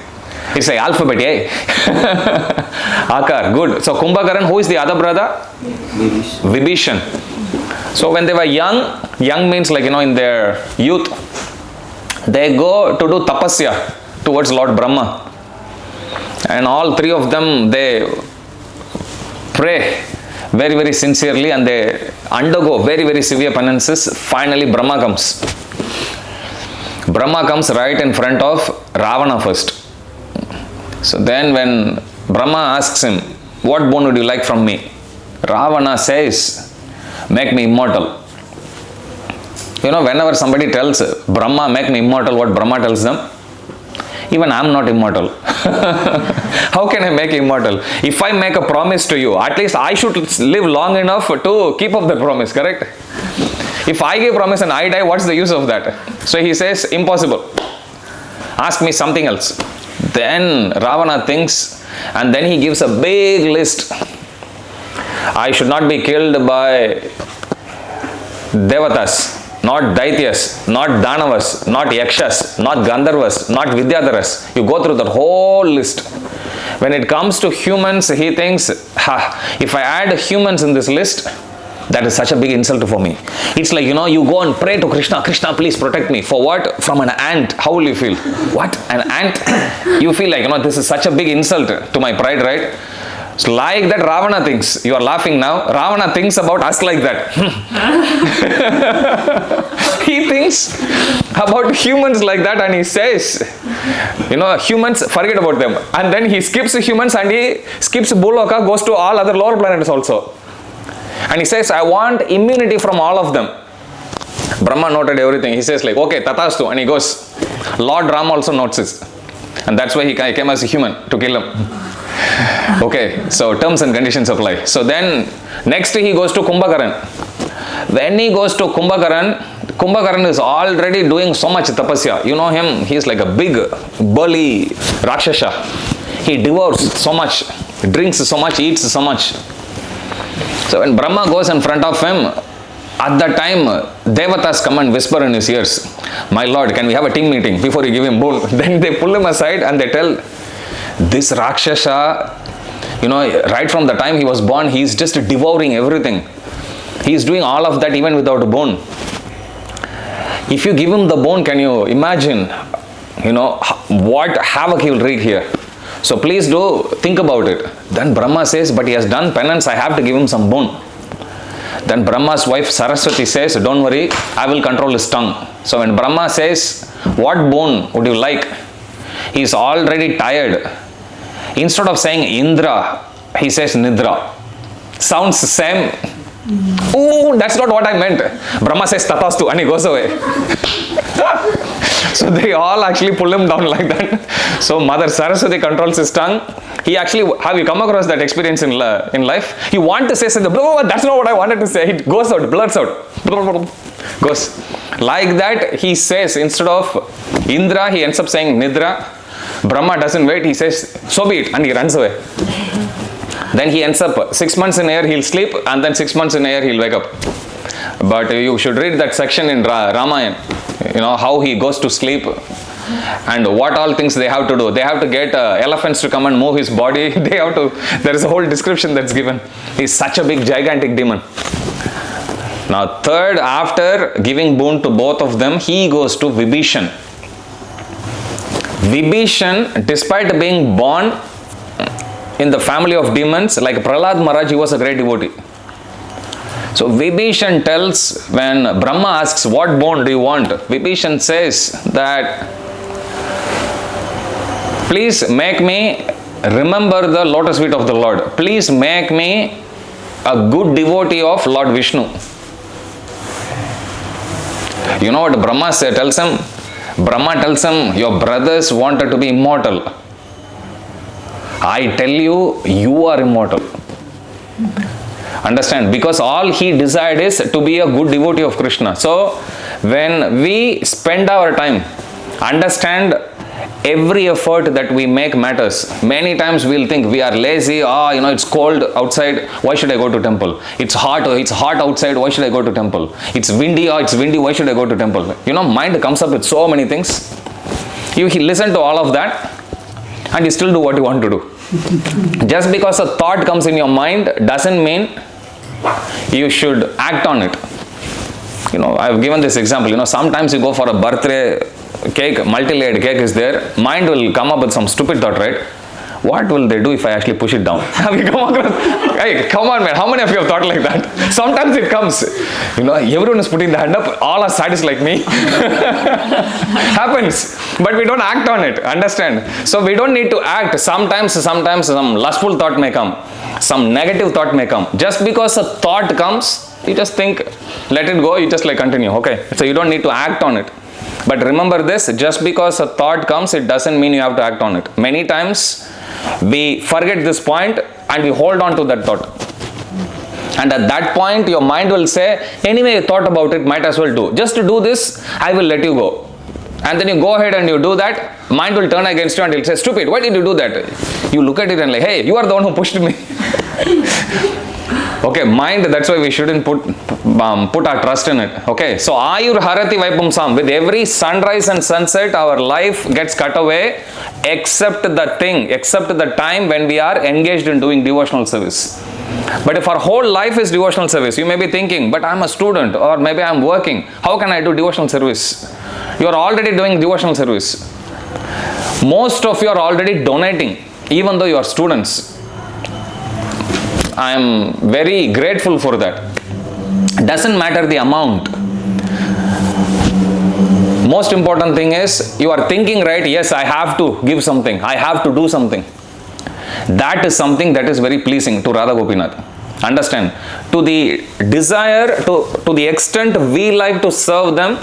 It's like alphabet, eh? Akar, good. So Kumbhakaran, who is the other brother? Vibhishan. So when they were young means like, in their youth, they go to do tapasya towards Lord Brahma. And all 3 of them, they pray very, very sincerely and they undergo very, very severe penances. Finally, Brahma comes. Brahma comes right in front of Ravana first. So then when Brahma asks him, what boon would you like from me? Ravana says, make me immortal. Whenever somebody tells Brahma, make me immortal, what Brahma tells them? Even I am not immortal. How can I make immortal? If I make a promise to you, at least I should live long enough to keep up the promise, correct? If I give promise and I die, what's the use of that? So he says, impossible. Ask me something else. Then Ravana thinks, and then he gives a big list. I should not be killed by Devatas, not Daityas, not Danavas, not Yakshas, not Gandharvas, not Vidyadharas. You go through that whole list. When it comes to humans, he thinks, if I add humans in this list, that is such a big insult for me. It's like, you go and pray to Krishna, Krishna, please protect me. For what? From an ant. How will you feel? What? An ant? You feel like, this is such a big insult to my pride, right? So like that Ravana thinks. You are laughing now. Ravana thinks about us like that. He thinks about humans like that, and he says, humans, forget about them. And then he skips humans and he skips Bhuloka, goes to all other lower planets also. And he says, I want immunity from all of them. Brahma noted everything. He says like, okay, tatastu. And he goes. Lord Ram also notes this. And that's why he came as a human to kill him. Okay, so terms and conditions apply. So then, next he goes to Kumbhakaran. When he goes to Kumbhakaran, Kumbhakaran is already doing so much tapasya. You know him, he is like a big, burly Rakshasa. He devours so much, drinks so much, eats so much. So when Brahma goes in front of him, at that time, Devatas come and whisper in his ears, my lord, can we have a team meeting before you give him boon? Then they pull him aside and they tell, this Rakshasa, right from the time he was born, he is just devouring everything. He is doing all of that even without a bone. If you give him the bone, can you imagine, what havoc he will wreak here? So please do think about it. Then Brahma says, but he has done penance, I have to give him some bone. Then Brahma's wife Saraswati says, don't worry, I will control his tongue. So when Brahma says, what bone would you like? He is already tired. Instead of saying Indra, he says Nidra. Sounds the same. Oh, that's not what I meant. Brahma says Tatastu and he goes away. So they all actually pull him down like that. So Mother Saraswati controls his tongue. He actually, have you come across that experience in life? You want to say something, that's not what I wanted to say. It goes out, blurts out. Goes. Like that he says, instead of Indra, he ends up saying Nidra. Brahma doesn't wait, he says, so be it, and he runs away. Then he ends up 6 months in a year he'll sleep, and then 6 months in a year he'll wake up. But you should read that section in Ramayana, how he goes to sleep and what all things they have to do. They have to get elephants to come and move his body. There is a whole description that's given. He's such a big gigantic demon. Now third, after giving boon to both of them, he goes to Vibhishan. Vibhishan, despite being born in the family of demons, like Prahlad Maharaj, he was a great devotee. So Vibhishan tells, when Brahma asks, what boon do you want? Vibhishan says that, please make me remember the lotus feet of the Lord. Please make me a good devotee of Lord Vishnu. You know what Brahma tells him? Brahma tells him, your brothers wanted to be immortal. I tell you, you are immortal. Understand? Because all he desired is to be a good devotee of Krishna. So, when we spend our time, understand every effort that we make matters. Many times we'll think we are lazy, it's cold outside, why should I go to temple? It's hot outside, why should I go to temple? It's windy, why should I go to temple? Mind comes up with so many things. You listen to all of that and you still do what you want to do. Just because a thought comes in your mind doesn't mean you should act on it. I've given this example. Sometimes you go for a birthday cake, multi-layered cake is there. Mind will come up with some stupid thought, right? What will they do if I actually push it down? Have you come across? Hey, come on, man. How many of you have thought like that? Sometimes it comes. Everyone is putting the hand up. All are sadist like me. Happens. But we don't act on it. Understand? So we don't need to act. Sometimes some lustful thought may come. Some negative thought may come. Just because a thought comes, you just think, let it go. You just continue. Okay. So you don't need to act on it. But remember this, just because a thought comes, it doesn't mean you have to act on it. Many times, we forget this point and we hold on to that thought. And at that point, your mind will say, anyway, you thought about it, might as well do. Just to do this, I will let you go. and then you go ahead and you do that, mind will turn against you and it will say, stupid, why did you do that? You look at it and like, hey, you are the one who pushed me. Okay, mind, that's why we shouldn't put our trust in it. Okay, so Ayur Harati Vaipumsam, with every sunrise and sunset, our life gets cut away, except the time when we are engaged in doing devotional service. But if our whole life is devotional service, you may be thinking, but I'm a student or maybe I'm working. How can I do devotional service? You are already doing devotional service. Most of you are already donating, even though you are students. I am very grateful for that. Doesn't matter the amount. Most important thing is you are thinking, right? Yes, I have to give something. I have to do something. That is something that is very pleasing to Radha Gopinath. Understand? To the desire, to the extent we like to serve them,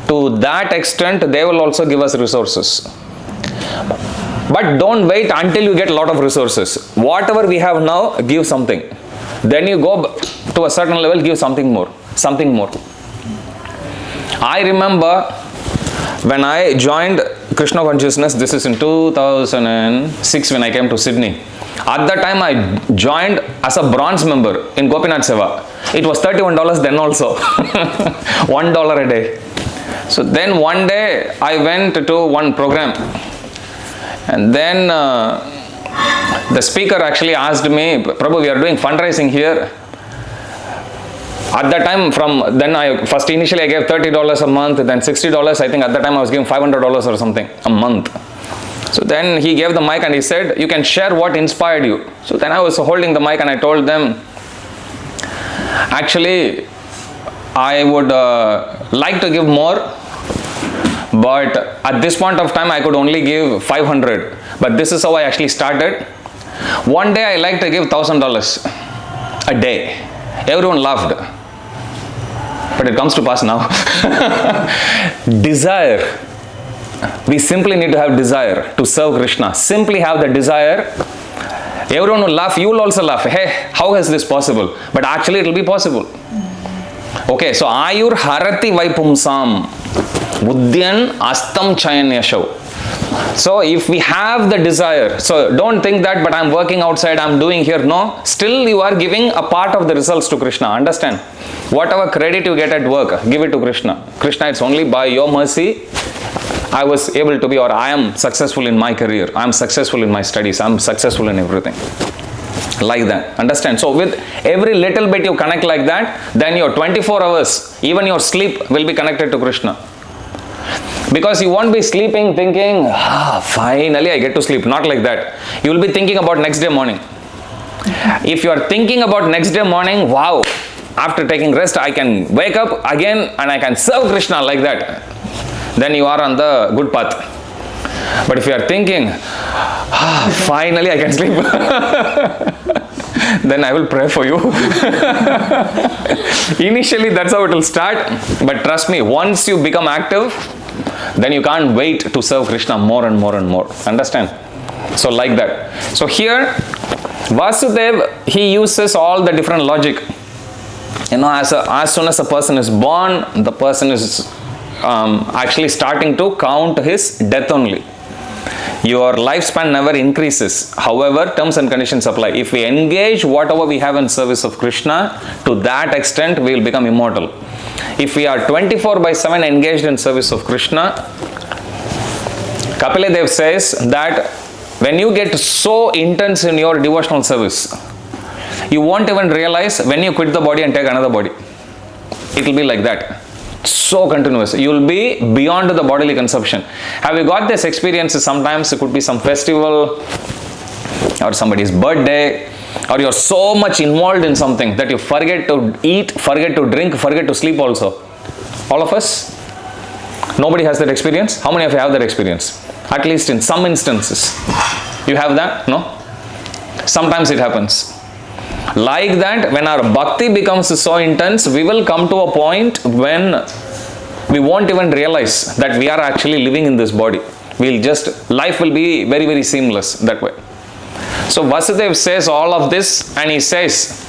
to that extent they will also give us resources. But don't wait until you get a lot of resources. Whatever we have now, give something. Then you go to a certain level, give something more. Something more. I remember when I joined Krishna Consciousness, this is in 2006 when I came to Sydney. At that time I joined as a bronze member in Gopinath Seva. It was $31 then also. $1 a day. So then one day I went to one program. And then the speaker actually asked me, Prabhu, we are doing fundraising here. At that time, initially I gave $30 a month, then $60. I think at that time I was giving $500 or something a month. So then he gave the mic and he said, you can share what inspired you. So then I was holding the mic and I told them, actually, I would like to give more. But at this point of time, I could only give 500. But this is how I actually started. One day, I like to give $1,000 a day. Everyone laughed. But it comes to pass now. Desire. We simply need to have desire to serve Krishna. Simply have the desire. Everyone will laugh. You will also laugh. Hey, how is this possible? But actually, it will be possible. Okay, so Ayur Harati Vaipumsam. Buddhyan Astam Chayanyashav. So if we have the desire, so don't think that, but I'm working outside, I'm doing here. No, still you are giving a part of the results to Krishna. Understand? Whatever credit you get at work, give it to Krishna. Krishna, it's only by your mercy I was able to be, or I am successful in my career. I am successful in my studies. I am successful in everything. Like that. Understand? So with every little bit you connect like that, then your 24 hours, even your sleep will be connected to Krishna. Because you won't be sleeping thinking, finally I get to sleep. Not like that. You will be thinking about next day morning. If you are thinking about next day morning, wow, after taking rest, I can wake up again and I can serve Krishna like that. Then you are on the good path. But if you are thinking, finally I can sleep, then I will pray for you. Initially that's how it will start. But trust me, once you become active, then you can't wait to serve Krishna more and more and more. Understand? So like that. So here, Vasudev, he uses all the different logic. You know, as soon as a person is born, the person is actually starting to count his death only. Your lifespan never increases. However, terms and conditions apply. If we engage whatever we have in service of Krishna, to that extent we will become immortal. If we are 24/7 engaged in service of Krishna, Kapila Dev says that when you get so intense in your devotional service, you won't even realize when you quit the body and take another body. It will be like that. So continuous. You will be beyond the bodily consumption. Have you got this experience? Sometimes it could be some festival or somebody's birthday, or you're so much involved in something that you forget to eat, forget to drink, forget to sleep also. All of us? Nobody has that experience? How many of you have that experience? At least in some instances. You have that? No? Sometimes it happens. Like that, when our bhakti becomes so intense, we will come to a point when we won't even realize that we are actually living in this body. Life will be very, very seamless that way. So Vasudev says all of this and he says,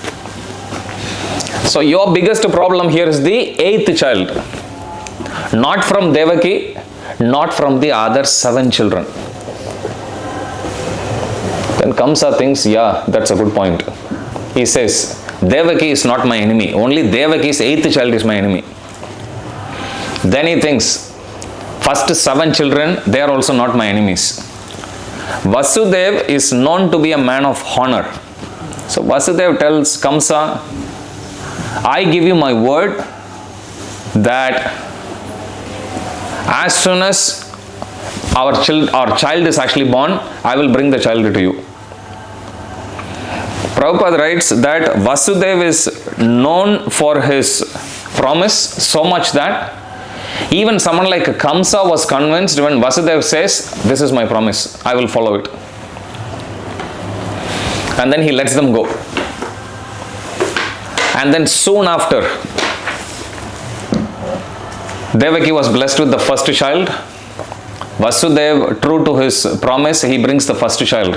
so your biggest problem here is the 8th child. Not from Devaki, not from the other 7 children. Then Kamsa thinks, yeah, that's a good point. He says, Devaki is not my enemy. Only Devaki's 8th child is my enemy. Then he thinks, first 7 children, they are also not my enemies. Vasudev is known to be a man of honor. So Vasudev tells Kamsa, I give you my word that as soon as our child is actually born, I will bring the child to you. Prabhupada writes that Vasudev is known for his promise so much that even someone like Kamsa was convinced when Vasudev says, this is my promise, I will follow it. And then he lets them go. And then soon after, Devaki was blessed with the first child. Vasudev, true to his promise, he brings the first child.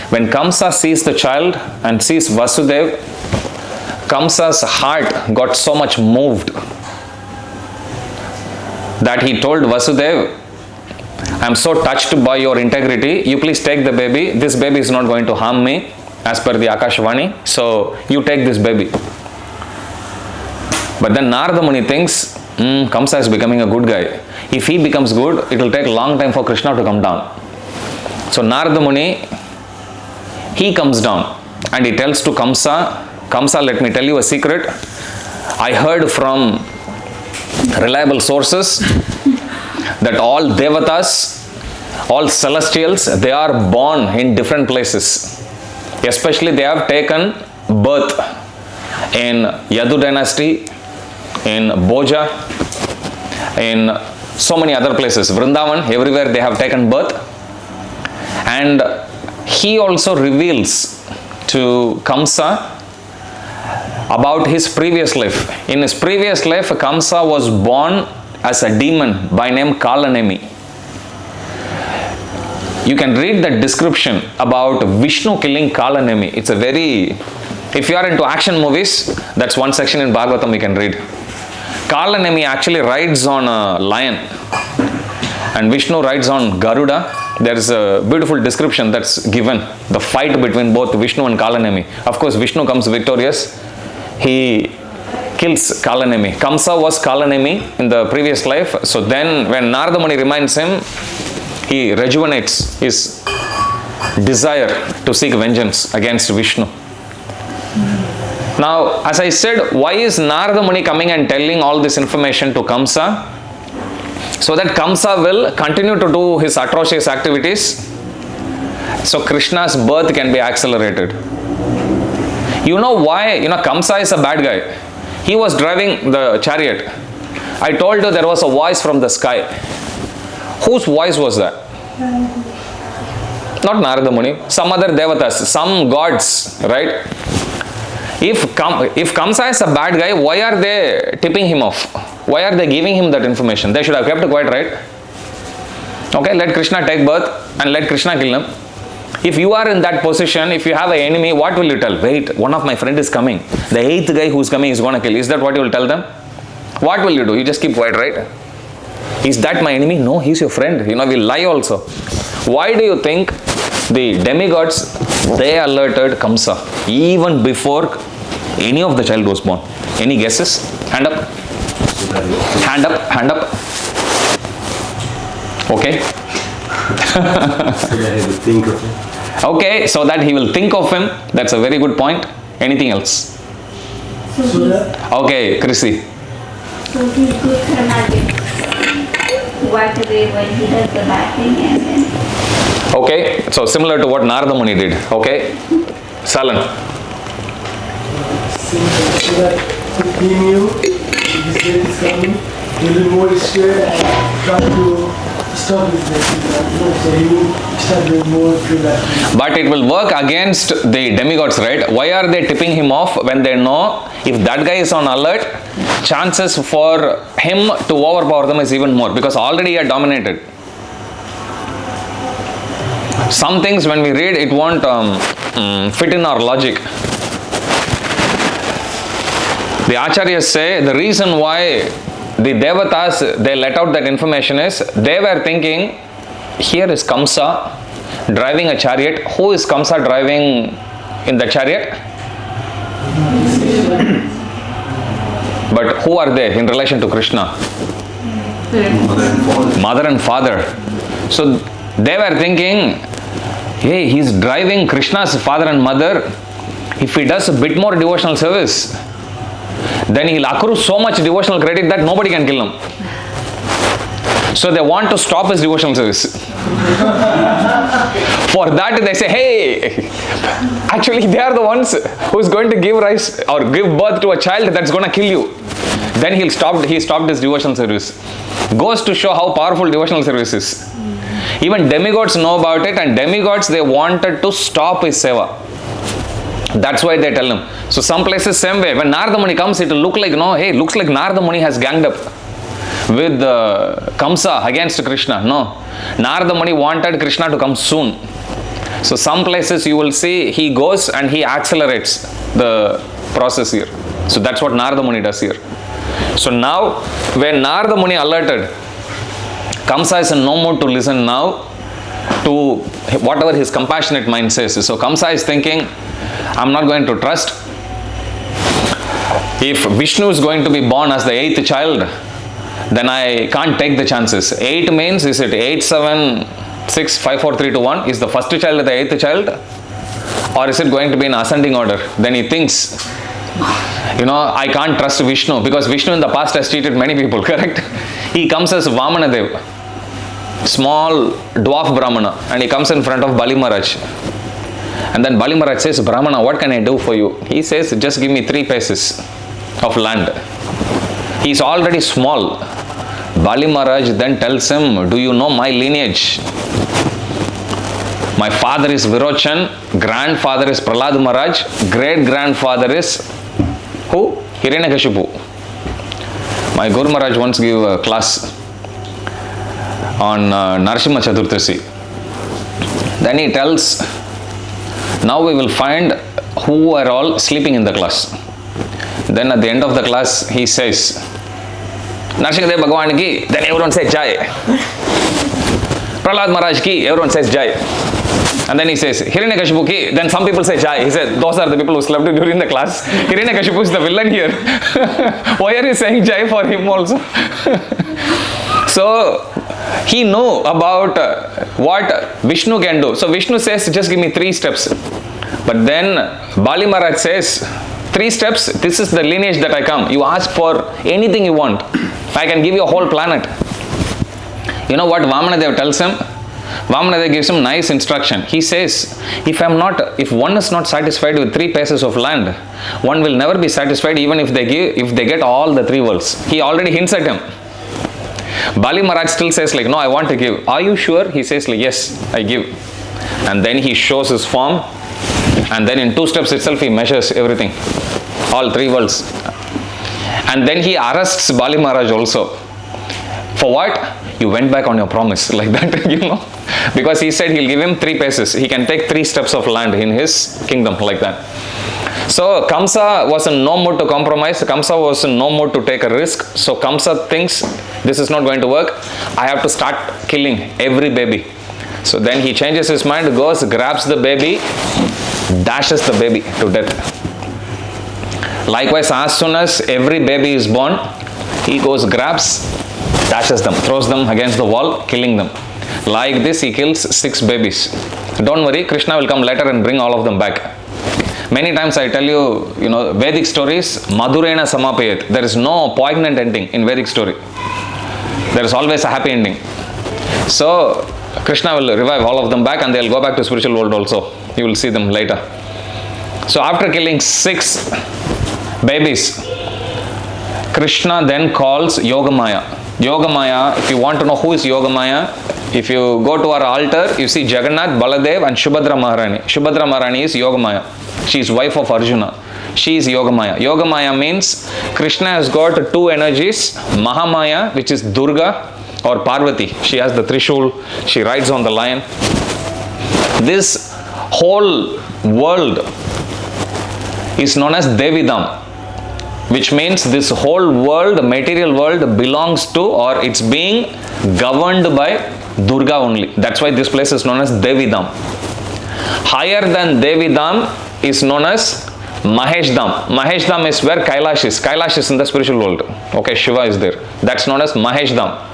When Kamsa sees the child and sees Vasudev, Kamsa's heart got so much moved that he told Vasudev, I am so touched by your integrity, you please take the baby. This baby is not going to harm me as per the Akashvani, so you take this baby. But then Narada Muni thinks, Kamsa is becoming a good guy. If he becomes good, it will take a long time for Krishna to come down. So Narada Muni, he comes down and he tells to Kamsa, Kamsa, let me tell you a secret. I heard from reliable sources that all Devatas, all celestials, they are born in different places. Especially they have taken birth in Yadu dynasty, in Bhoja, in so many other places. Vrindavan, everywhere they have taken birth. And he also reveals to Kamsa about his previous life. In his previous life, Kamsa was born as a demon by name Kalanemi. You can read the description about Vishnu killing Kalanemi. It's a very, if you are into action movies, that's one section in Bhagavatam you can read. Kalanemi actually rides on a lion and Vishnu rides on Garuda. There is a beautiful description that's given, the fight between both Vishnu and Kalanemi. Of course, Vishnu comes victorious. He kills Kalanemi. Kamsa was Kalanemi in the previous life. So then when Narada Muni reminds him, he rejuvenates his desire to seek vengeance against Vishnu. Now, as I said, why is Narada Muni coming and telling all this information to Kamsa? So that Kamsa will continue to do his atrocious activities. So Krishna's birth can be accelerated. You know why? Kamsa is a bad guy. He was driving the chariot. I told you there was a voice from the sky. Whose voice was that? Not Narada Muni. Some other devatas, some gods, right? If Kamsa is a bad guy, why are they tipping him off? Why are they giving him that information? They should have kept quiet, right? Okay, let Krishna take birth and let Krishna kill him. If you are in that position, if you have an enemy, what will you tell? Wait, one of my friend is coming. The 8th guy who is coming is going to kill. Is that what you will tell them? What will you do? You just keep quiet, right? Is that my enemy? No, he's your friend. We lie also. Why do you think the demigods, they alerted Kamsa even before any of the child was born? Any guesses? Hand up. Hand up. Hand up. Okay. So that he will think of him. Okay, so that he will think of him. That's a very good point. Anything else? Okay, Chrissy. So he's good karmatic. Right away when he does the bad thing and then. Okay, so similar to what Narada Muni did. Okay, Salan. So that he knew this day is coming, he will be more scared and try to stop his death. So he will start doing more to that. But it will work against the demigods, right? Why are they tipping him off when they know if that guy is on alert, chances for him to overpower them is even more, because already he had dominated. Some things when we read, it won't fit in our logic. The Acharyas say the reason why the Devatas, they let out that information is, they were thinking, here is Kamsa driving a chariot. Who is Kamsa driving in the chariot? But who are they in relation to Krishna? Mother and father. So they were thinking, hey, he's driving Krishna's father and mother. If he does a bit more devotional service, then he'll accrue so much devotional credit that nobody can kill him. So they want to stop his devotional service. For that they say, hey, actually they are the ones who is going to give rise or give birth to a child that's going to kill you. Then he stopped his devotional service. Goes to show how powerful devotional service is. Even demigods know about it, and demigods, they wanted to stop his seva. That's why they tell him. So some places same way. When Narada Muni comes, it will look like, no, hey, looks like Narada Muni has ganged up with Kamsa against Krishna. No. Narada Muni wanted Krishna to come soon. So some places you will see he goes and he accelerates the process here. So that's what Narada Muni does here. So now when Narada Muni alerted, Kamsa is in no mood to listen now to whatever his compassionate mind says. So Kamsa is thinking, I'm not going to trust. If Vishnu is going to be born as the 8th child, then I can't take the chances. 8 means, is it 8, 7, 6, 5, 4, 3, 2, 1? Is the first child the 8th child? Or is it going to be in ascending order? Then he thinks, I can't trust Vishnu, because Vishnu in the past has cheated many people, correct? He comes as Vamanadev, small dwarf Brahmana, and he comes in front of Bali Maharaj. And then Bali Maharaj says, Brahmana, what can I do for you? He says, just give me 3 paces of land. He is already small. Bali Maharaj then tells him, do you know my lineage? My father is Virochan, grandfather is Prahlad Maharaj, great-grandfather is who? Hiranyakashipu. My Guru Maharaj once gave a class on Narasimha Chaturthasi. Then he tells, now we will find who are all sleeping in the class. Then at the end of the class, he says, Narasimha Bhagavan ki, then everyone says Jai. Prahlad Maharaj ki, everyone says Jai. And then he says, Hiranyakashipu ki, then some people say Jai. He said, those are the people who slept during the class. Hiranyakashipu is the villain here. Why are you saying Jai for him also? So, he knew about what Vishnu can do. So, Vishnu says, just give me 3 steps. But then, Bali Maharaj says, 3 steps, this is the lineage that I come. You ask for anything you want. I can give you a whole planet. You know what Vamanadev tells him? Vamanadev gives him nice instruction. He says, if one is not satisfied with 3 paces of land, one will never be satisfied even if they get all the 3 worlds. He already hints at him. Bali Maharaj still says like, no, I want to give. Are you sure? He says like, yes, I give. And then he shows his form, and then in 2 steps itself he measures everything, all 3 worlds. And then he arrests Bali Maharaj also. For what? You went back on your promise, like that, because he said he'll give him 3 paces. He can take 3 steps of land in his kingdom, like that. So Kamsa was in no mood to compromise. Kamsa was in no mood to take a risk. So Kamsa thinks this is not going to work. I have to start killing every baby. So then he changes his mind, goes, grabs the baby, dashes the baby to death. Likewise, as soon as every baby is born, he goes, grabs, dashes them, throws them against the wall, killing them. Like this, he kills 6 babies. Don't worry, Krishna will come later and bring all of them back. Many times I tell you, Vedic stories, Madhurena Samapayat. There is no poignant ending in Vedic story. There is always a happy ending. So, Krishna will revive all of them back, and they will go back to spiritual world also. You will see them later. So, after killing 6 babies, Krishna then calls Yogamaya. Yogamaya, if you want to know who is Yogamaya, if you go to our altar, you see Jagannath, Baladev and Subhadra Maharani. Subhadra Maharani is Yogamaya. She is wife of Arjuna. She is Yogamaya. Yogamaya means Krishna has got 2 energies, Mahamaya, which is Durga or Parvati. She has the Trishul, she rides on the lion. This whole world is known as Devidam, which means this whole world, material world, belongs to, or it's being governed by Durga only. That's why this place is known as Devidam. Higher than Devidam is known as Maheshdam. Maheshdam is where Kailash is. Kailash is in the spiritual world. Okay, Shiva is there. That's known as Maheshdam.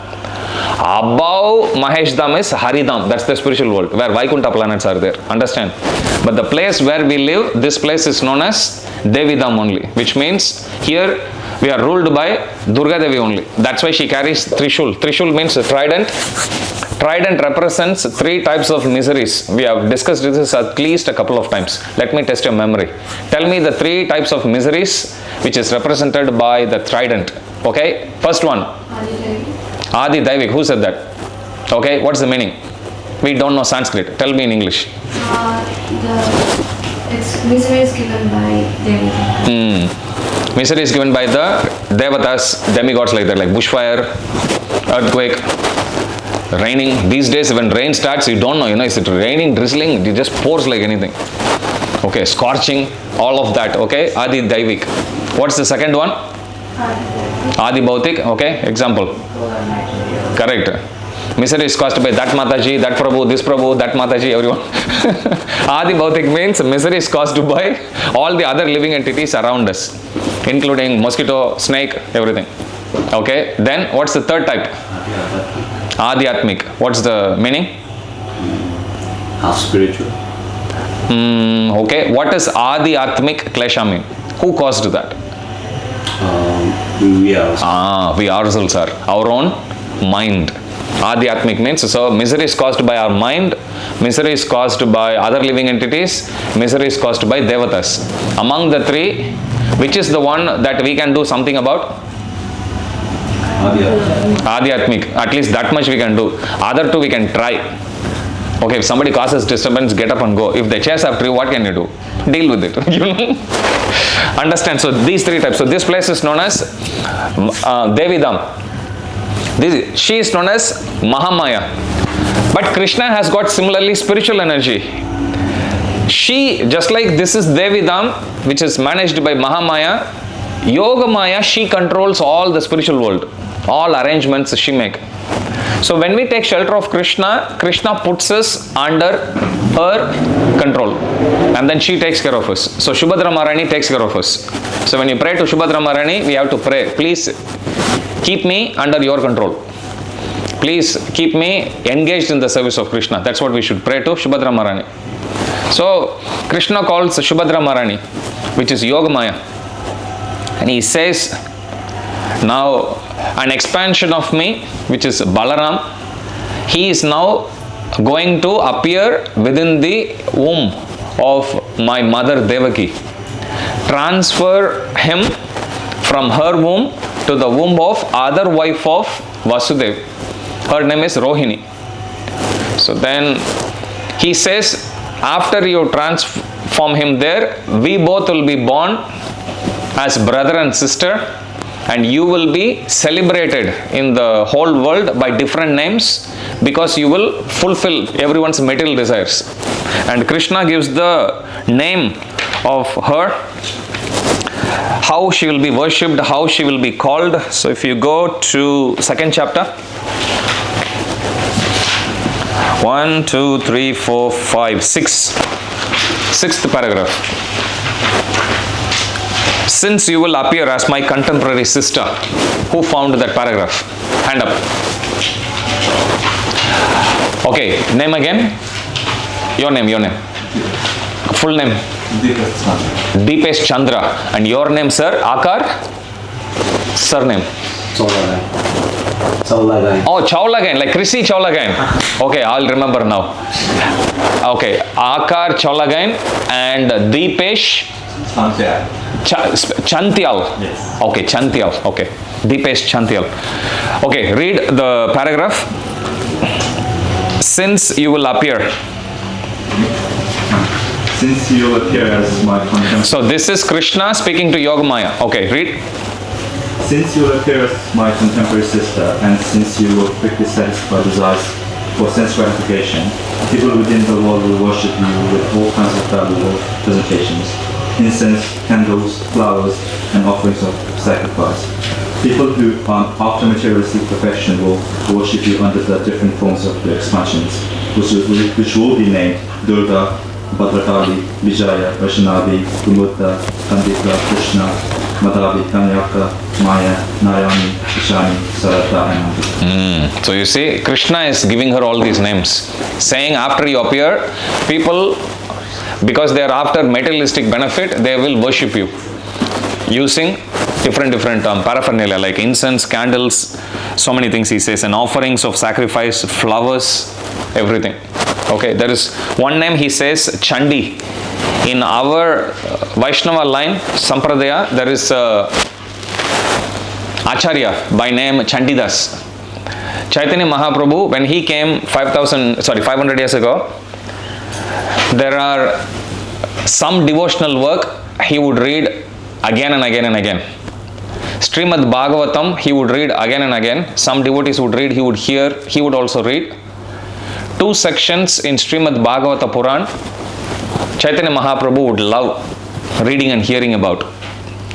Above Maheshdam is Haridam. That's the spiritual world where Vaikunta planets are there. Understand? But the place where we live, this place is known as Devidam only, which means here we are ruled by Durga Devi only. That's why she carries Trishul. Trishul means a trident. Trident represents 3 types of miseries. We have discussed this at least a couple of times. Let me test your memory. Tell me the 3 types of miseries which is represented by the trident. Okay, first one. Adi Daivik. Who said that? Okay, what's the meaning? We don't know Sanskrit. Tell me in English. Misery is given by Devi. Misery is given by the Devatas, demigods like that, like bushfire, earthquake, raining. These days when rain starts, you don't know, is it raining, drizzling? It just pours like anything. Okay, scorching, all of that. Okay, Adi Daivik. What's the second one? Adi Bhautik. Okay, example. Correct. Misery is caused by that Mataji, that Prabhu, this Prabhu, that Mataji, everyone. Adi Bhautik means misery is caused by all the other living entities around us, including mosquito, snake, everything. Okay, then what's the third type? Adhyatmik. What's the meaning? Half spiritual. Okay, what does Adhyatmik Klesha mean? Who caused that? We are. We ourselves are. Our own mind. Adhyatmik means, so misery is caused by our mind, misery is caused by other living entities, misery is caused by Devatas. Among the 3, which is the one that we can do something about? Adhyatmik. At least that much we can do. Other 2 we can try. Okay, if somebody causes disturbance, get up and go. If they chase after you, what can you do? Deal with it. Understand? So these 3 types. So this place is known as Devidam. She is known as Mahamaya. But Krishna has got similarly spiritual energy. She, just like this is Devidam, which is managed by Mahamaya, Yogamaya, she controls all the spiritual world. All arrangements she make. So when we take shelter of Krishna, Krishna puts us under her control. And then she takes care of us. So Subhadra Maharani takes care of us. So when you pray to Subhadra Maharani, we have to pray, please keep me under your control. Please keep me engaged in the service of Krishna. That's what we should pray to Subhadra Maharani. So Krishna calls Subhadra Maharani, which is Yogamaya. And he says, now an expansion of me, which is Balaram, he is now going to appear within the womb of my mother Devaki. Transfer him from her womb to the womb of other wife of Vasudeva. Her name is Rohini. So then he says, after you transform him there, we both will be born as brother and sister, and you will be celebrated in the whole world by different names, because you will fulfill everyone's material desires. And Krishna gives the name of her, how she will be worshipped, how she will be called. So if you go to 2nd chapter, 1, 2, 3, 4, 5, 6, 6th paragraph. Since you will appear as my contemporary sister. Who found that paragraph? Hand up. Okay, name again. Your name. Full name. Deepesh Chandra. And your name, sir? Akar? Surname? Chaulagain. Oh, Chaulagain, like Krisi Chaulagain. Okay, I'll remember now. Okay, Akar Chaulagain and Deepesh Chantial. Yes. Okay, Chantial. Okay, Deepesh Chantial. Okay, read the paragraph. Since you will appear. Since you will appear as my contemporary. So this is Krishna speaking to Yogamaya. Okay, read. Since you will appear as my contemporary sister, and since you will quickly satisfy desires for sense gratification, people within the world will worship you with all kinds of valuable presentations. incense, candles, flowers, and offerings of sacrifice. People who are after materialistic perfection will worship you under the different forms of the expansions, which will be named Durga, Bhadrakali, Vijaya, Vaishnavi, Kumutta, Kandika, Krishna, Madhavi, Kanyaka, Maya, Narayani, Ishani, Sarata, and Ambika. So you see, Krishna is giving her all these names, saying after you appear, people, because they are after materialistic benefit, they will worship you using different paraphernalia like incense, candles, so many things he says, and offerings of sacrifice, flowers, everything. Okay, there is one name he says, Chandi. In our Vaishnava line, Sampradaya, there is Acharya by name Chandidas. Chaitanya Mahaprabhu, when he came 500 years ago, there are some devotional work he would read again and again and again. Srimad Bhagavatam he would read again and again. Some devotees would read, he would hear, he would also read. 2 sections in Srimad Bhagavata Puran, Chaitanya Mahaprabhu would love reading and hearing about.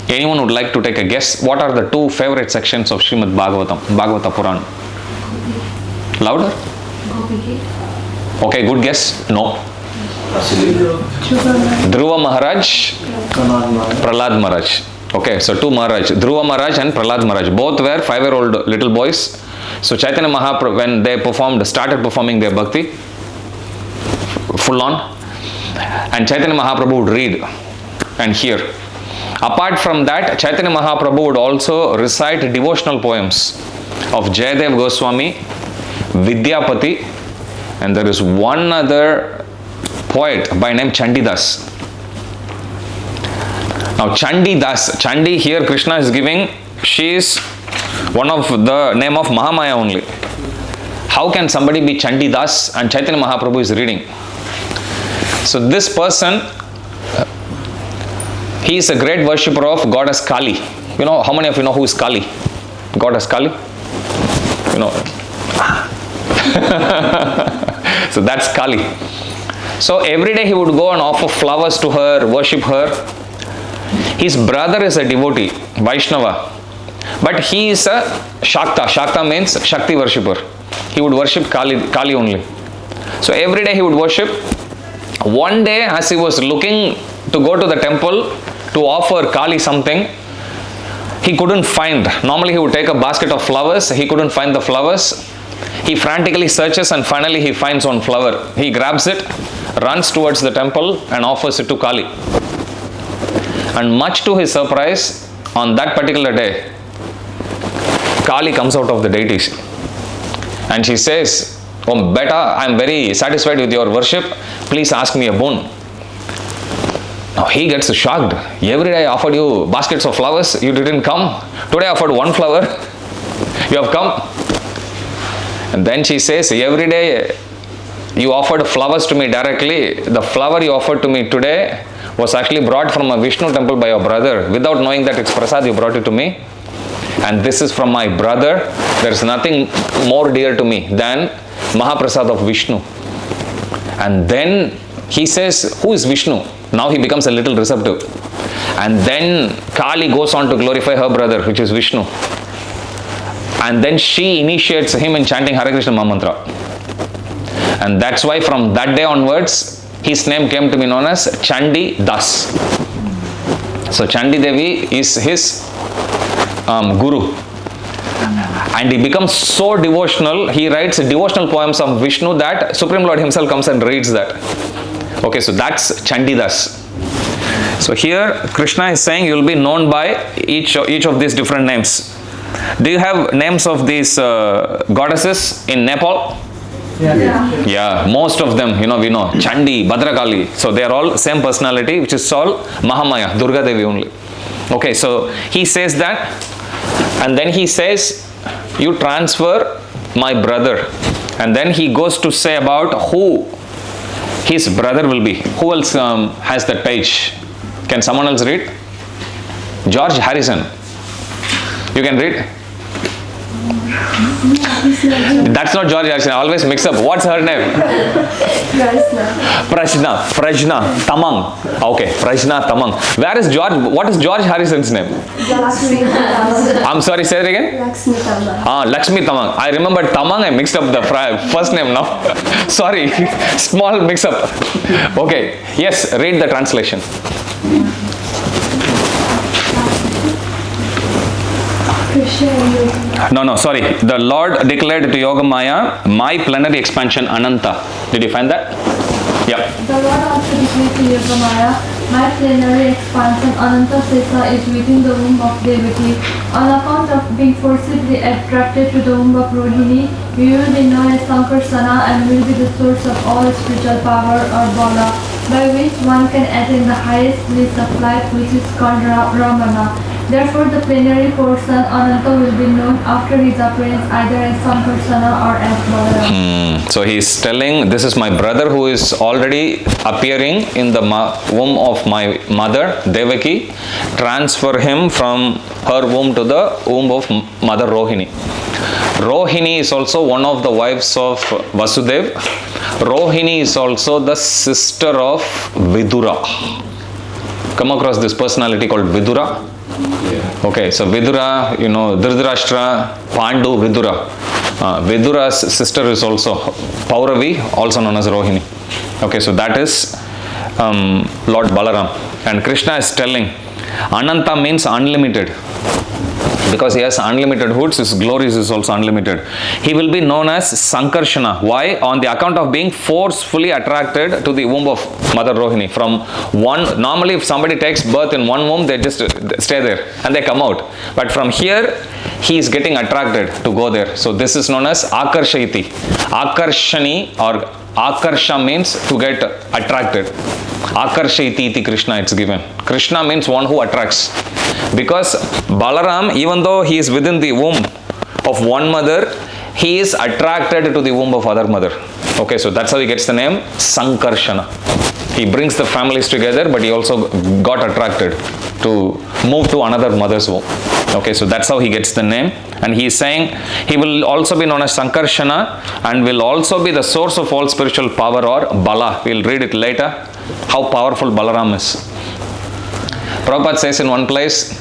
Anyone would like to take a guess? What are the 2 favorite sections of Srimad Bhagavatam, Bhagavata Puran? Louder? Okay, good guess. No. Dhruva Maharaj, Prahlad Maharaj. Okay, so 2 Maharaj, Dhruva Maharaj and Prahlad Maharaj. Both were 5-year-old little boys. So Chaitanya Mahaprabhu, when they started performing their bhakti, full on, and Chaitanya Mahaprabhu would read and hear. Apart from that, Chaitanya Mahaprabhu would also recite devotional poems of Jayadev Goswami, Vidyapati, and there is one other poet by name Chandidas. Now Chandidas, Chandi here Krishna is giving, she is one of the name of Mahamaya only. How can somebody be Chandidas and Chaitanya Mahaprabhu is reading? So this person, he is a great worshipper of goddess Kali. You know, how many of you know who is Kali? Goddess Kali? You know. So that's Kali. So every day he would go and offer flowers to her, worship her. His brother is a devotee, Vaishnava. But he is a Shakta. Shakta means Shakti worshipper. He would worship Kali only. So every day he would worship. One day as he was looking to go to the temple to offer Kali something, he couldn't find. Normally he would take a basket of flowers. He couldn't find the flowers. He frantically searches and finally he finds one flower. He grabs it, runs towards the temple and offers it to Kali. And much to his surprise, on that particular day, Kali comes out of the deities. And she says, "Oh beta, I am very satisfied with your worship. Please ask me a boon." Now he gets shocked. Every day I offered you baskets of flowers, you didn't come. Today I offered one flower, you have come. And then she says, every day you offered flowers to me directly. The flower you offered to me today was actually brought from a Vishnu temple by your brother. Without knowing that it's prasad, you brought it to me. And this is from my brother. There is nothing more dear to me than Mahaprasad of Vishnu. And then he says, who is Vishnu? Now he becomes a little receptive. And then Kali goes on to glorify her brother, which is Vishnu. And then she initiates him in chanting Hare Krishna Mahamantra. And that's why from that day onwards, his name came to be known as Chandi Das. So Chandi Devi is his guru. And he becomes so devotional, he writes devotional poems of Vishnu that Supreme Lord himself comes and reads that. Okay, so that's Chandidas. So here Krishna is saying you will be known by each of these different names. Do you have names of these goddesses in Nepal? Yeah, most of them, we know, Chandi, Bhadrakali. So they are all same personality, which is all Mahamaya, Durga Devi only. Okay, so he says that, and then he says, you transfer my brother. And then he goes to say about who his brother will be. Who else has that page? Can someone else read? George Harrison. You can read? That's not George Harrison. I always mix up. What's her name? Prajna Tamang. Okay, Prajna Tamang. Where is George? What is George Harrison's name? I'm sorry, say it again. Lakshmi Tamang. I remember Tamang. I mixed up the first name now. Sorry, small mix up. Okay. Yes, read the translation. No, sorry. The Lord declared to Yogamaya, my plenary expansion Ananta. Did you find that? Yeah. The Lord also declared to Yogamaya, my plenary expansion Ananta Sesa is within the womb of Devaki. On account of being forcibly attracted to the womb of Rohini, you will be known as Sankarsana and will be the source of all spiritual power or Bala, by which one can attain the highest bliss of life, which is called Ramana. Therefore, the plenary portion Ananta will be known after his appearance either as Sankarsana or as Balaram. So he is telling, this is my brother who is already appearing in the womb of my mother Devaki. Transfer him from her womb to the womb of mother Rohini. Rohini is also one of the wives of Vasudev. Rohini is also the sister of Vidura. Come across this personality called Vidura? Okay, so Vidura, Dhritarashtra, Pandu, Vidura. Vidura's sister is also Pauravi, also known as Rohini. Okay, so that is Lord Balaram. And Krishna is telling, Ananta means unlimited. Because he has unlimited hoods, his glories is also unlimited. He will be known as Sankarshana. Why? On the account of being forcefully attracted to the womb of Mother Rohini. From one, normally if somebody takes birth in one womb, they just stay there and they come out. But from here, he is getting attracted to go there. So this is known as Akarshayati. Akarshani or Akarsha means to get attracted. Akarshayati iti Krishna it's given. Krishna means one who attracts. Because Balaram, even though he is within the womb of one mother, he is attracted to the womb of other mother. Okay, so that's how he gets the name Sankarshana. He brings the families together, but he also got attracted to move to another mother's womb. Okay, so that's how he gets the name. And he is saying he will also be known as Sankarshana and will also be the source of all spiritual power or Bala. We'll read it later, how powerful Balaram is. Prabhupada says in one place,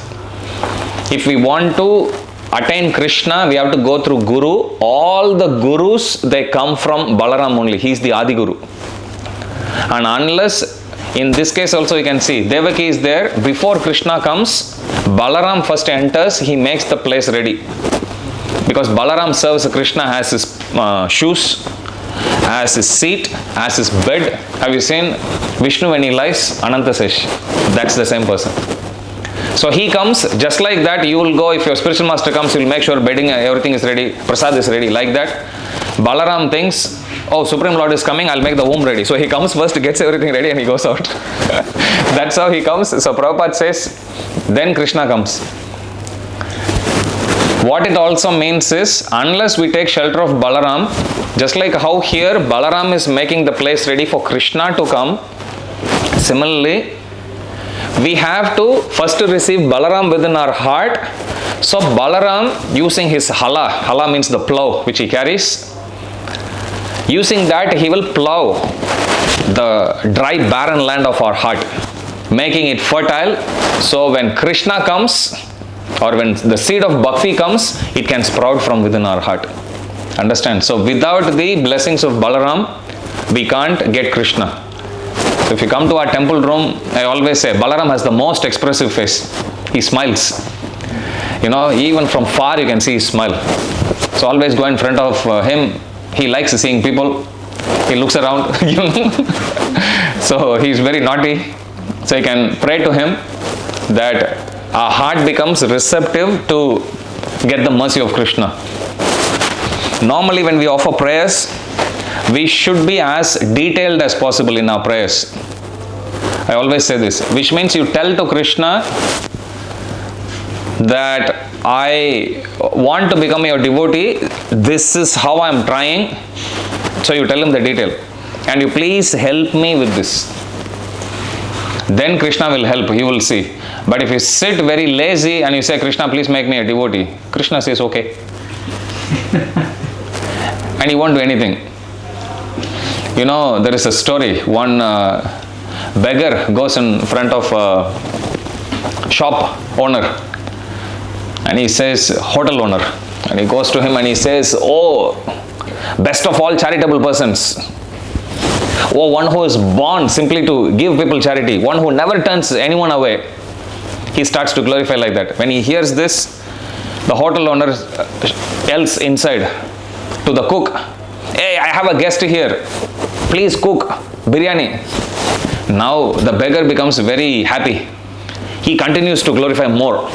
if we want to attain Krishna, we have to go through Guru. All the Gurus, they come from Balaram only. He is the Adi Guru. And unless, in this case also you can see, Devaki is there. Before Krishna comes, Balaram first enters, he makes the place ready. Because Balaram serves Krishna as his shoes, as his seat, as his bed. Have you seen Vishnu when he lies? Anantasesh. That's the same person. So he comes, just like that you will go, if your spiritual master comes, you will make sure bedding, everything is ready, prasad is ready, like that. Balaram thinks, oh, Supreme Lord is coming, I'll make the womb ready. So he comes first, gets everything ready and he goes out. That's how he comes. So Prabhupada says, then Krishna comes. What it also means is, unless we take shelter of Balaram, just like how here Balaram is making the place ready for Krishna to come, similarly, we have to first receive Balaram within our heart. So Balaram, using his hala means the plow which he carries, using that he will plow the dry barren land of our heart, making it fertile. So when Krishna comes, or when the seed of bhakti comes, it can sprout from within our heart. Understand? So without the blessings of Balaram, we can't get Krishna. So if you come to our temple room, I always say, Balaram has the most expressive face. He smiles. Even from far you can see his smile. So always go in front of him. He likes seeing people. He looks around, So he is very naughty. So you can pray to him that our heart becomes receptive to get the mercy of Krishna. Normally when we offer prayers, we should be as detailed as possible in our prayers. I always say this, which means you tell to Krishna that I want to become your devotee, this is how I am trying. So you tell him the detail. And you please help me with this. Then Krishna will help, he will see. But if you sit very lazy and you say, Krishna, please make me a devotee, Krishna says, okay. and he won't do anything. You know, there is a story. One beggar goes in front of a shop owner, and he says, hotel owner, and he goes to him and he says, oh, best of all charitable persons, oh, one who is born simply to give people charity, one who never turns anyone away. He starts to glorify like that. When he hears this, the hotel owner yells inside to the cook, hey, I have a guest here, please cook biryani. Now the beggar becomes very happy. He continues to glorify more.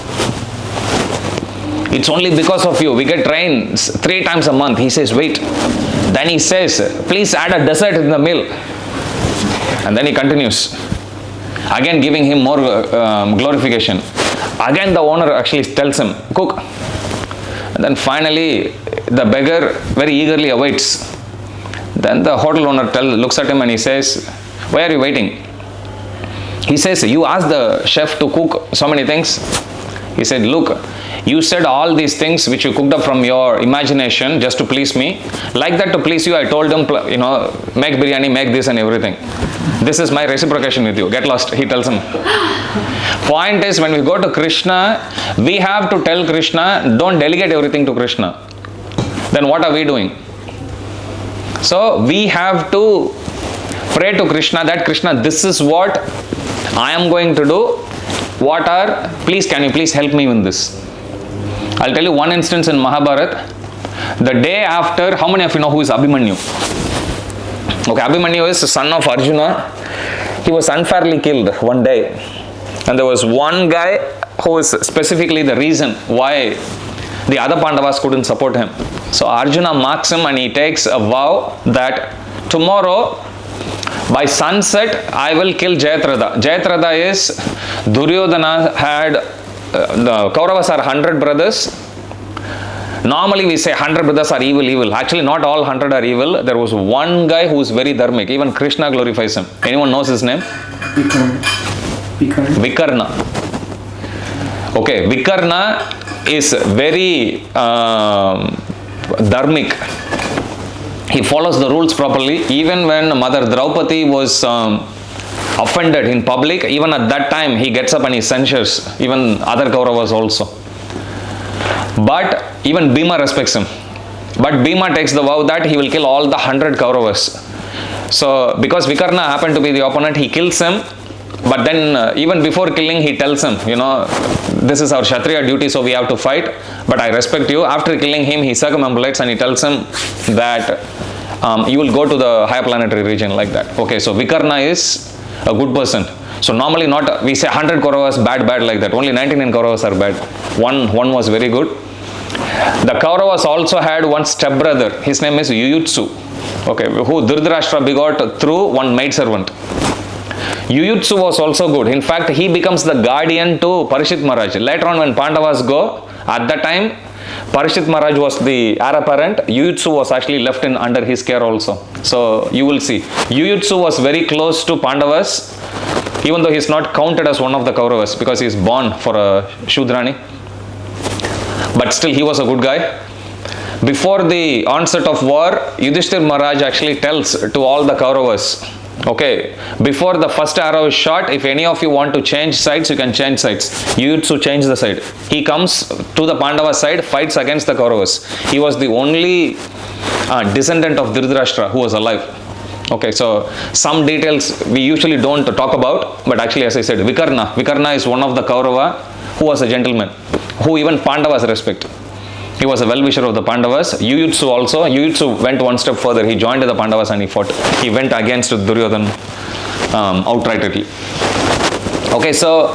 It's only because of you. We get rains 3 times a month. He says, wait. Then he says, please add a dessert in the meal. And then he continues. Again giving him more glorification. Again the owner actually tells him, cook. And then finally the beggar very eagerly awaits. Then the hotel owner looks at him and he says, why are you waiting? He says, you asked the chef to cook so many things. He said, look, you said all these things which you cooked up from your imagination just to please me. Like that to please you, I told him, you know, make biryani, make this and everything. This is my reciprocation with you. Get lost, he tells him. Point is, when we go to Krishna, we have to tell Krishna, don't delegate everything to Krishna. Then what are we doing? So we have to pray to Krishna that Krishna, this is what I am going to do. Can you please help me in this? I'll tell you one instance in Mahabharata. The day after, how many of you know who is Abhimanyu? Okay, Abhimanyu is the son of Arjuna. He was unfairly killed one day. And there was one guy who is specifically the reason why the other Pandavas couldn't support him. So Arjuna marks him and he takes a vow that tomorrow by sunset I will kill Jayatratha. Jayatratha is Duryodhana had, the Kauravas are 100 brothers. Normally we say 100 brothers are evil. Actually not all 100 are evil. There was one guy who is very dharmic. Even Krishna glorifies him. Anyone knows his name? Vikarna. Okay, Vikarna is very dharmic. He follows the rules properly. Even when Mother Draupadi was offended in public, even at that time he gets up and he censures even other Kauravas also. But even Bhima respects him. But Bhima takes the vow that he will kill all the 100 Kauravas. So because Vikarna happened to be the opponent, he kills him. But then even before killing, he tells him, you know, this is our Kshatriya duty, so we have to fight. But I respect you. After killing him, he circumambulates and he tells him that you will go to the higher planetary region, like that. Okay, so Vikarna is a good person. So normally not, we say 100 Kauravas bad like that. Only 99 Kauravas are bad. One was very good. The Kauravas also had one stepbrother. His name is Yuyutsu. Okay, who Dhritarashtra begot through one maidservant. Yuyutsu was also good. In fact, he becomes the guardian to Parishit Maharaj. Later on when Pandavas go, at that time, Parishit Maharaj was the heir apparent. Yuyutsu was actually left under his care also. So you will see. Yuyutsu was very close to Pandavas, even though he is not counted as one of the Kauravas because he is born for a Shudrani. But still he was a good guy. Before the onset of war, Yudhishthir Maharaj actually tells to all the Kauravas, okay, before the first arrow is shot, if any of you want to change sides, you can change sides. Yuyutsu changed the side. He comes to the Pandava side, fights against the Kauravas. He was the only descendant of Dhritarashtra who was alive. Okay, so some details we usually don't talk about, but actually as I said, Vikarna is one of the Kaurava who was a gentleman, who even Pandavas respect. He was a well-wisher of the Pandavas. Yuyutsu also. Yuyutsu went one step further. He joined the Pandavas and he fought. He went against Duryodhana outrightly. Okay, so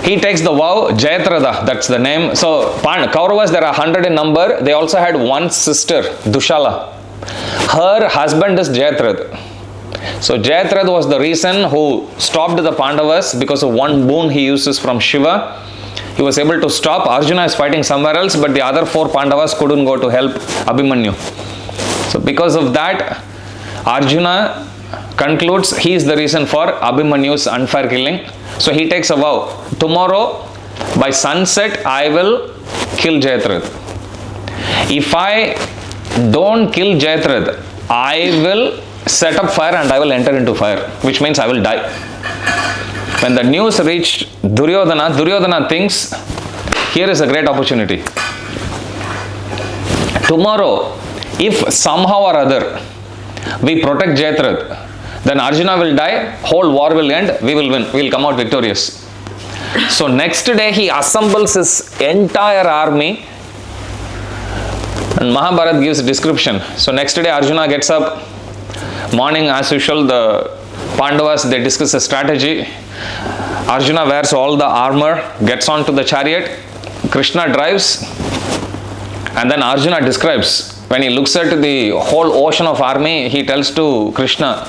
he takes the vow, Jayatratha, that's the name. So Kauravas, there are 100 in number. They also had one sister, Dushala. Her husband is Jayatratha. So Jayatratha was the reason who stopped the Pandavas because of one boon he uses from Shiva. He was able to stop. Arjuna is fighting somewhere else, but the other 4 Pandavas couldn't go to help Abhimanyu. So because of that, Arjuna concludes he is the reason for Abhimanyu's unfair killing. So he takes a vow. Tomorrow, by sunset, I will kill Jayatratha. If I don't kill Jayadratha. I will set up fire and I will enter into fire, which means I will die. When the news reached Duryodhana, Duryodhana thinks, here is a great opportunity. Tomorrow, if somehow or other we protect Jayadratha, then Arjuna will die, whole war will end, we will win, we will come out victorious. So next day he assembles his entire army, and Mahabharata gives a description. So next day Arjuna gets up, morning as usual, the Pandavas, they discuss a strategy. Arjuna wears all the armor, gets onto the chariot, Krishna drives, and then Arjuna describes, when he looks at the whole ocean of army, he tells to Krishna,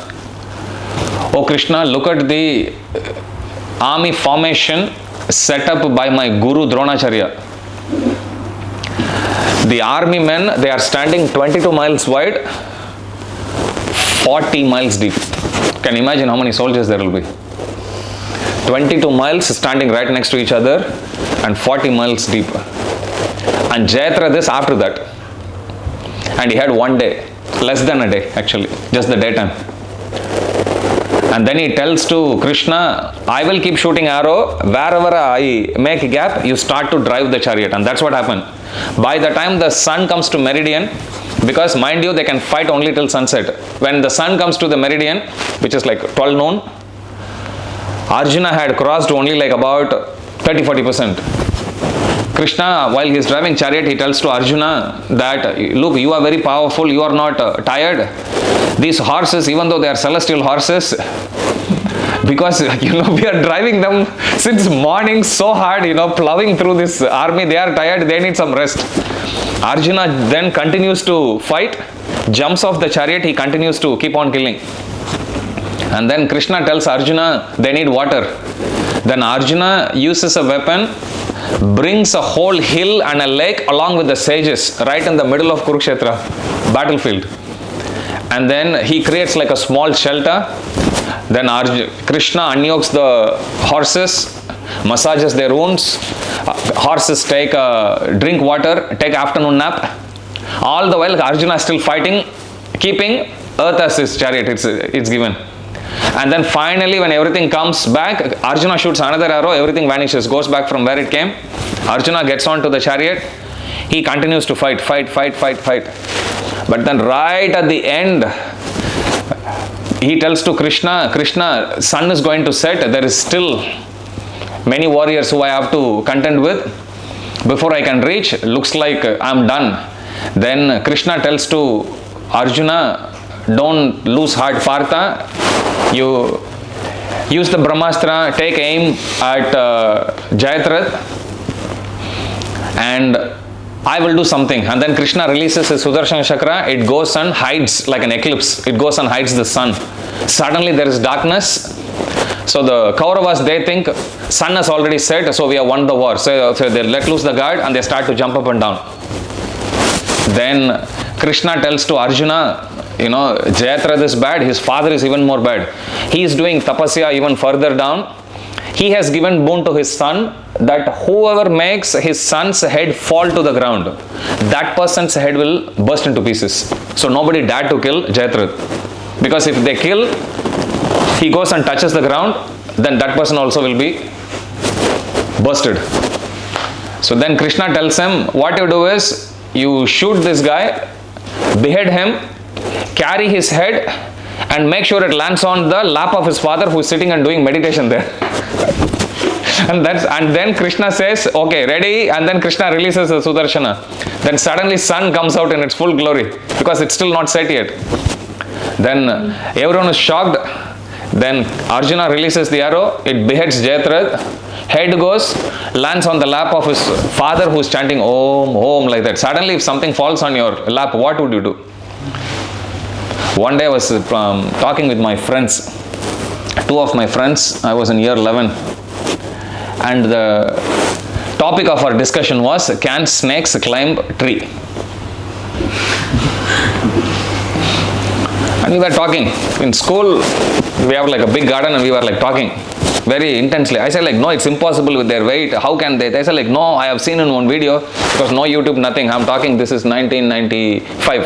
oh Krishna, look at the army formation set up by my Guru Dronacharya. The army men, they are standing 22 miles wide, 40 miles deep. Can you imagine how many soldiers there will be? 22 miles standing right next to each other and 40 miles deep. And Jayadratha is after that. And he had one day, less than a day actually, just the daytime. And then he tells to Krishna, I will keep shooting arrow, wherever I make a gap, you start to drive the chariot. And that's what happened. By the time the sun comes to meridian, because mind you, they can fight only till sunset. When the sun comes to the meridian, which is like 12 noon, Arjuna had crossed only like about 30-40%. Krishna, while he is driving chariot, he tells to Arjuna that, look, you are very powerful, you are not tired. These horses, even though they are celestial horses, because we are driving them since morning so hard, plowing through this army, they are tired, they need some rest. Arjuna then continues to fight, jumps off the chariot, he continues to keep on killing. And then Krishna tells Arjuna they need water. Then Arjuna uses a weapon, brings a whole hill and a lake along with the sages right in the middle of Kurukshetra battlefield. And then he creates like a small shelter. Then Krishna unyokes the horses, massages their wounds. Horses take drink water, take afternoon nap. All the while Arjuna is still fighting, keeping earth as his chariot, it's given. And then finally when everything comes back, Arjuna shoots another arrow, everything vanishes, goes back from where it came. Arjuna gets onto the chariot, he continues to fight. But then right at the end, he tells to Krishna, Krishna, sun is going to set, there is still many warriors who I have to contend with. Before I can reach, looks like I'm done. Then Krishna tells to Arjuna, don't lose heart, Partha. You use the Brahmastra, take aim at Jayadratha, and I will do something. And then Krishna releases his Sudarshan Chakra, it goes and hides like an eclipse, it goes and hides the sun. Suddenly there is darkness. So the Kauravas, they think sun has already set, so we have won the war. So they let loose the guard and they start to jump up and down. Then Krishna tells to Arjuna, Jayadratha is bad, his father is even more bad. He is doing tapasya even further down. He has given boon to his son that whoever makes his son's head fall to the ground, that person's head will burst into pieces. So nobody dared to kill Jayadratha. Because if they kill, he goes and touches the ground, then that person also will be bursted. So then Krishna tells him, what you do is, you shoot this guy, behead him, carry his head and make sure it lands on the lap of his father who is sitting and doing meditation there. and then Krishna says, okay, ready, and then Krishna releases the Sudarshana. Then suddenly sun comes out in its full glory because it's still not set yet. Then everyone is shocked. Then Arjuna releases the arrow, it beheads Jayadratha, head goes, lands on the lap of his father who is chanting Om, Om like that. Suddenly if something falls on your lap, what would you do? One day I was talking with my friends, two of my friends, I was in year 11, and the topic of our discussion was, can snakes climb tree? And we were talking. In school, we have like a big garden and we were like talking. very intensely. I said like, no, it's impossible with their weight. How can they? They said like, no, I have seen in one video, because no YouTube, nothing. I'm talking, this is 1995.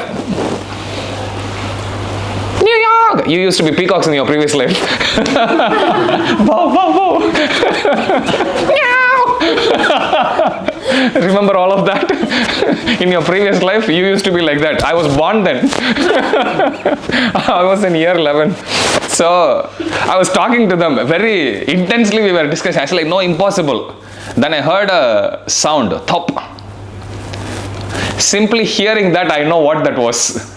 New York! You used to be peacocks in your previous life. Bow, bow, bow. Remember all of that? In your previous life, you used to be like that. I was born then. I was in year 11. So, I was talking to them very intensely. We were discussing. I said like, no, impossible. Then I heard a sound, thop. Simply hearing that, I know what that was.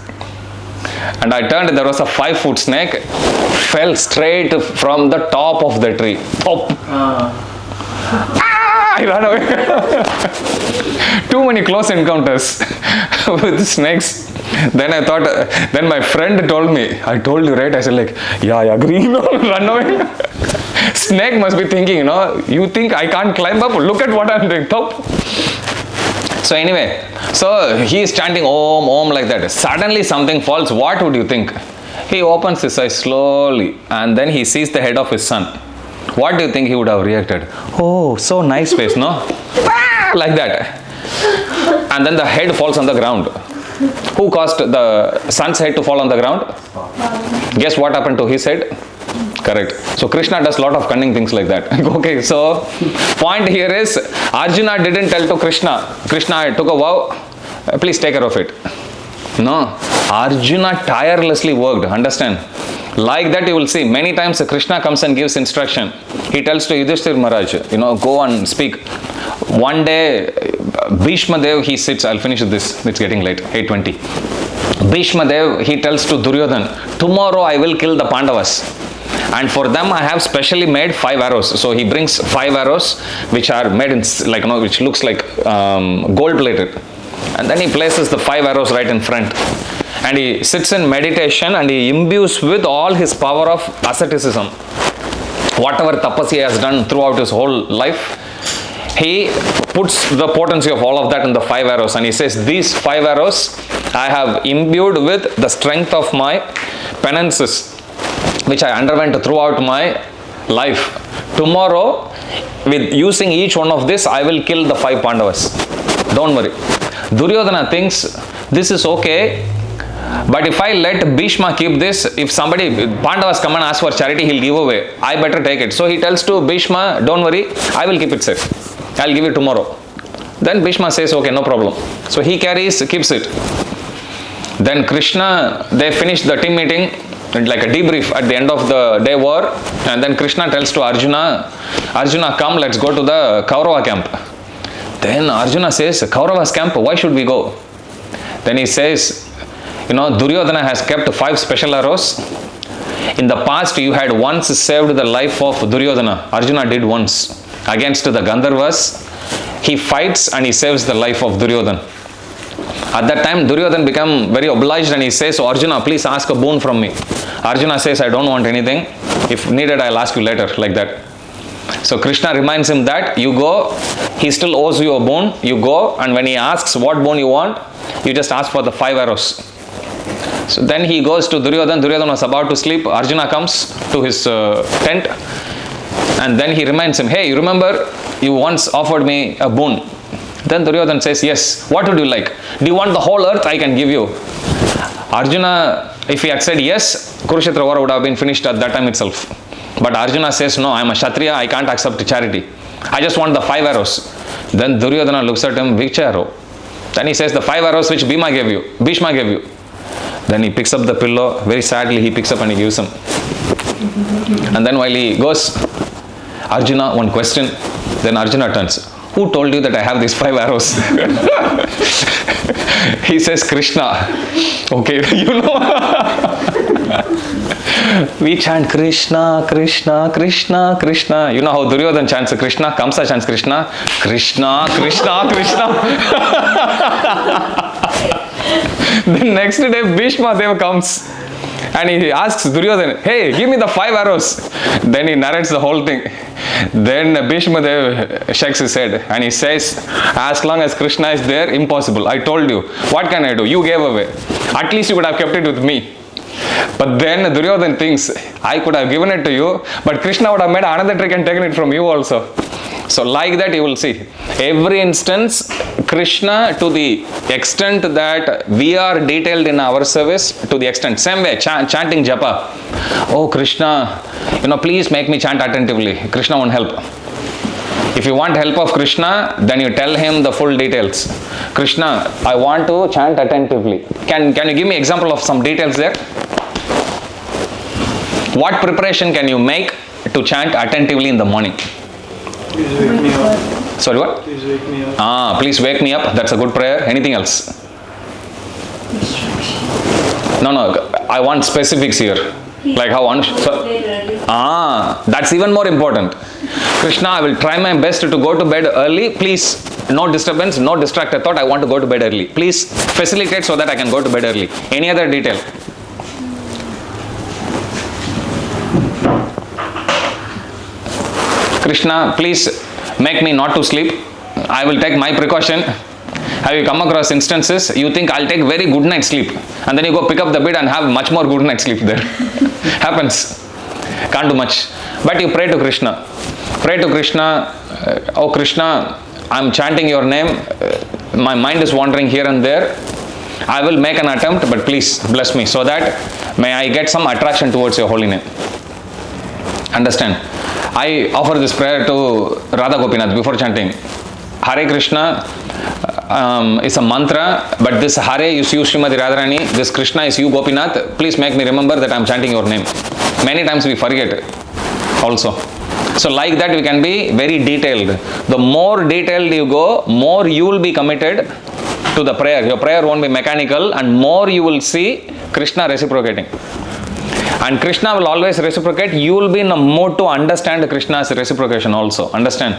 And I turned, there was a 5-foot snake, fell straight from the top of the tree. Thop. I ran away. Too many close encounters with snakes. Then I thought, then my friend told me, I told you, right? I said like, yeah, I agree, run away. Snake must be thinking, you think I can't climb up? Look at what I'm doing, top. So anyway, so he is chanting Om, Om like that. Suddenly something falls. What would you think? He opens his eyes slowly and then he sees the head of his son. What do you think he would have reacted? Oh, so nice face, no? Like that. And then the head falls on the ground. Who caused the son's head to fall on the ground? Guess what happened to his head? Correct. So Krishna does a lot of cunning things like that. Okay, so point here is Arjuna didn't tell to Krishna, Krishna, I took a vow, please take care of it. No, Arjuna tirelessly worked, understand? Like that you will see many times Krishna comes and gives instruction. He tells to Yudhishthir Maharaj, go and speak. One day Bhishma Dev, he sits, I'll finish this, it's getting late, 8:20. Bhishma Dev, he tells to Duryodhan, tomorrow I will kill the Pandavas. And for them I have specially made 5 arrows. So he brings 5 arrows which are made in which looks like gold plated. And then he places the 5 arrows right in front. And he sits in meditation and he imbues with all his power of asceticism. Whatever tapas he has done throughout his whole life, he puts the potency of all of that in the 5 arrows. And he says, these 5 arrows I have imbued with the strength of my penances, which I underwent throughout my life. Tomorrow, with using each one of this, I will kill the 5 Pandavas. Don't worry. Duryodhana thinks, this is okay, but if I let Bhishma keep this, if somebody, Pandavas come and ask for charity, he'll give away. I better take it. So he tells to Bhishma, don't worry, I will keep it safe. I'll give it tomorrow. Then Bhishma says, okay, no problem. So he keeps it. Then Krishna, they finish the team meeting, like a debrief at the end of the day war, and then Krishna tells to Arjuna, come, let's go to the Kaurava camp. Then Arjuna says, Kaurava's camp, why should we go? Then he says, Duryodhana has kept 5 special arrows. In the past, you had once saved the life of Duryodhana. Arjuna did once. Against the Gandharvas, he fights and he saves the life of Duryodhana. At that time, Duryodhana became very obliged and he says, Arjuna, please ask a boon from me. Arjuna says, I don't want anything. If needed, I'll ask you later, like that. So Krishna reminds him that you go, he still owes you a boon. You go, and when he asks what boon you want, you just ask for the 5 arrows. So then he goes to Duryodhana. Duryodhana was about to sleep. Arjuna comes to his tent, and then he reminds him, hey, you remember you once offered me a boon? Then Duryodhana says, yes, what would you like? Do you want the whole earth? I can give you. Arjuna, if he had said yes, Kurukshetra war would have been finished at that time itself. But Arjuna says, no, I am a Kshatriya, I can't accept charity. I just want the 5 arrows. Then Duryodhana looks at him, which arrow? Then he says, the 5 arrows which Bhishma gave you. Then he picks up the pillow, very sadly he picks up and he gives him. And then while he goes, Arjuna, one question. Then Arjuna turns, who told you that I have these 5 arrows? He says, Krishna. Okay, we chant Krishna, Krishna, Krishna, Krishna. You know how Duryodhana chants Krishna, Kamsa chants Krishna, Krishna, Krishna, Krishna. Then next day Bhishma Deva comes and he asks Duryodhana, hey, give me the 5 arrows. Then he narrates the whole thing. Then Bhishma Deva shakes his head and he says, as long as Krishna is there, impossible. I told you. What can I do? You gave away. At least you would have kept it with me. But then Duryodhan thinks, I could have given it to you, but Krishna would have made another trick and taken it from you also. So like that you will see. Every instance, Krishna, to the extent that we are detailed in our service, to the extent, same way, chanting japa. Oh Krishna, please make me chant attentively. Krishna won't help. If you want help of Krishna, then you tell him the full details. Krishna, I want to chant attentively. Can you give me example of some details there? What preparation can you make to chant attentively in the morning? Please wake me up. Sorry, what? Please wake me up. Please wake me up. That's a good prayer. Anything else? No, I want specifics here. Like how that's even more important. Krishna, I will try my best to go to bed early. Please, no disturbance, no distracted thought. I want to go to bed early. Please facilitate so that I can go to bed early. Any other detail? Krishna, please make me not to sleep. I will take my precaution. Have you come across instances, you think I'll take very good night sleep, and then you go pick up the bed and have much more good night sleep there. Happens. Can't do much. But you pray to Krishna. Pray to Krishna, oh Krishna, I'm chanting your name. My mind is wandering here and there. I will make an attempt, but please bless me so that may I get some attraction towards your holy name. Understand? I offer this prayer to Radha Gopinath before chanting. Hare Krishna is a mantra, but this Hare is you Srimati Radharani, this Krishna is you Gopinath. Please make me remember that I am chanting your name. Many times we forget also. So like that we can be very detailed. The more detailed you go, more you will be committed to the prayer. Your prayer won't be mechanical, and more you will see Krishna reciprocating. And Krishna will always reciprocate. You will be in a mood to understand Krishna's reciprocation also. Understand?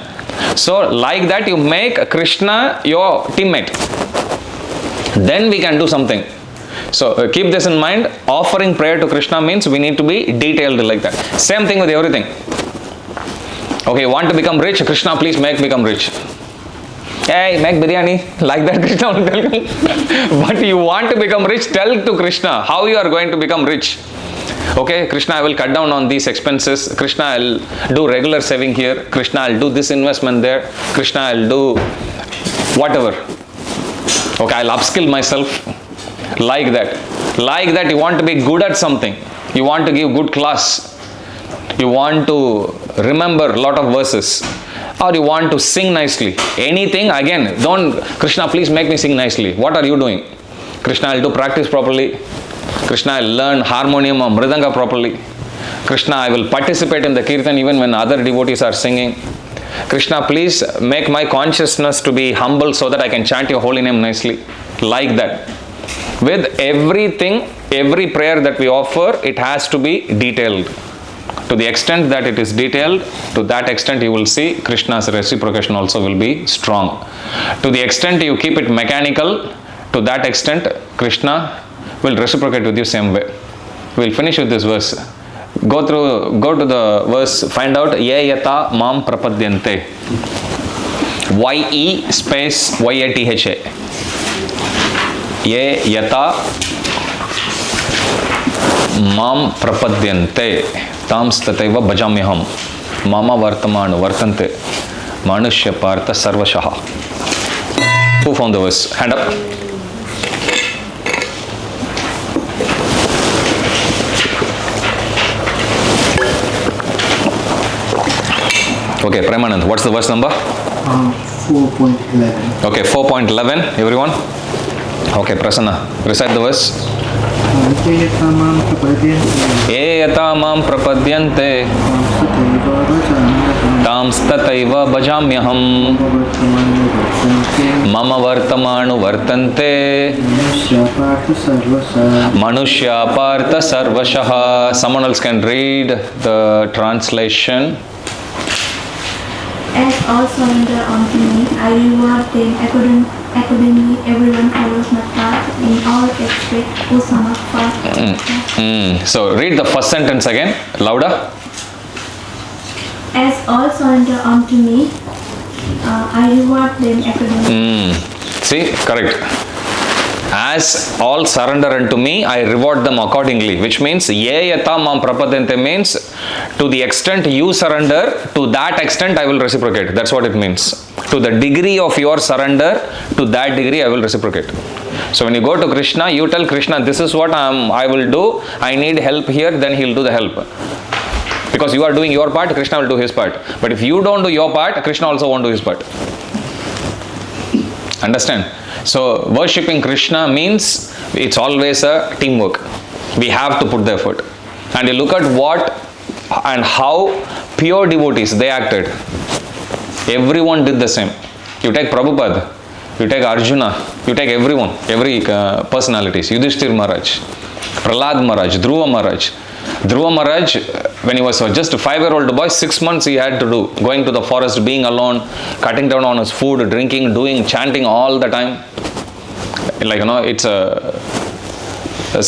So like that you make Krishna your teammate. Then we can do something. So keep this in mind. Offering prayer to Krishna means we need to be detailed like that. Same thing with everything. Okay, want to become rich? Krishna, please make become rich. Hey, make biryani. Like that Krishna will tell you. But you want to become rich, tell to Krishna how you are going to become rich. Okay, Krishna, I will cut down on these expenses. Krishna, I'll do regular saving here. Krishna, I'll do this investment there. Krishna, I'll do whatever. Okay, I'll upskill myself. Like that. Like that you want to be good at something. You want to give good class. You want to remember a lot of verses. Or you want to sing nicely. Anything, again, don't, Krishna, please make me sing nicely. What are you doing? Krishna, I'll do practice properly. Krishna, I'll learn harmonium or mridanga properly. Krishna, I will participate in the kirtan even when other devotees are singing. Krishna, please make my consciousness to be humble so that I can chant your holy name nicely. Like that. With everything, every prayer that we offer, it has to be detailed. To the extent that it is detailed, to that extent you will see Krishna's reciprocation also will be strong. To the extent you keep it mechanical, to that extent Krishna will reciprocate with you same way. We will finish with this verse. Go to the verse, find out Ye yata mam prapadyante. Y-E space Y-A-T-H-A. Ye yata mam prapadyante. Tams tataiva bhajamyaham. Mama vartamanu vartante. Manushya partha sarvashaha. Who found the verse? Hand up. Okay, Premanand, what's the verse number? 4.11. Okay, 4.11, everyone. Okay, Prasanna, recite the verse. Ye yata mam prapadyante tams tataiva bhajamyaham mama vartamanu vartante manushya partha sarvashaha. Someone else can read the translation. As all surrender unto me, I reward them accordingly. Everyone follows my path in all respect, O Son of God. So read the first sentence again, louder. As all surrender unto me, I reward them accordingly. See, correct. As all surrender unto me, I reward them accordingly. Which means, ye yata mam prapadente means, to the extent you surrender, to that extent I will reciprocate. That's what it means. To the degree of your surrender, to that degree I will reciprocate. So when you go to Krishna, you tell Krishna, this is what I will do. I need help here, then he'll do the help. Because you are doing your part, Krishna will do his part. But if you don't do your part, Krishna also won't do his part. Understand? So worshipping Krishna means it's always a teamwork. We have to put the effort. And you look at what and how pure devotees they acted. Everyone did the same. You take Prabhupada, you take Arjuna, you take everyone, every personalities. Yudhishthir Maharaj, Prahlad Maharaj, Dhruva Maharaj. Dhruva Maharaj, when he was just a 5-year-old boy, 6 months he had to do. Going to the forest, being alone, cutting down on his food, drinking, doing, chanting all the time. Like, it's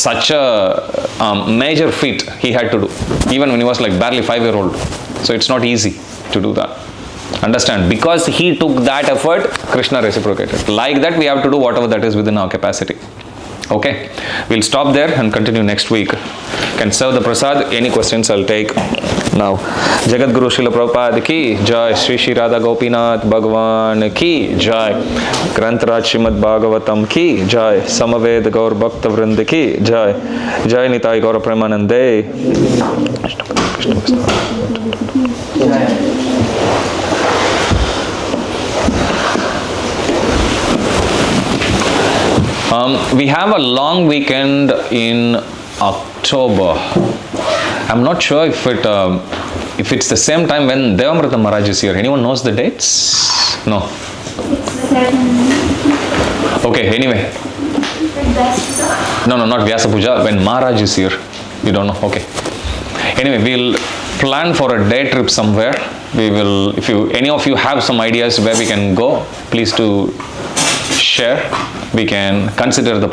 such a major feat he had to do. Even when he was like barely 5-year-old. So it's not easy to do that. Understand? Because he took that effort, Krishna reciprocated. Like that, we have to do whatever that is within our capacity. Okay, we'll stop there and continue next week. Can serve the prasad. Any questions I'll take now. Jagat Guru Srila Prabhupada ki jai. Shri Shri Radha Gopinath Bhagwan ki jai. Grantaraj Srimad Bhagavatam ki jai. Samaved Gaur Bhakta Vrinda ki jai. Jai Nitai Gaur Premanande. We have a long weekend in October. I'm not sure if it's the same time when Devamrita Maharaj is here. Anyone knows the dates? No. Okay, anyway. No, not Vyasa Puja. When Maharaj is here. You don't know? Okay. Anyway, we'll plan for a day trip somewhere. We will, if any of you have some ideas where we can go, please do share. We can consider the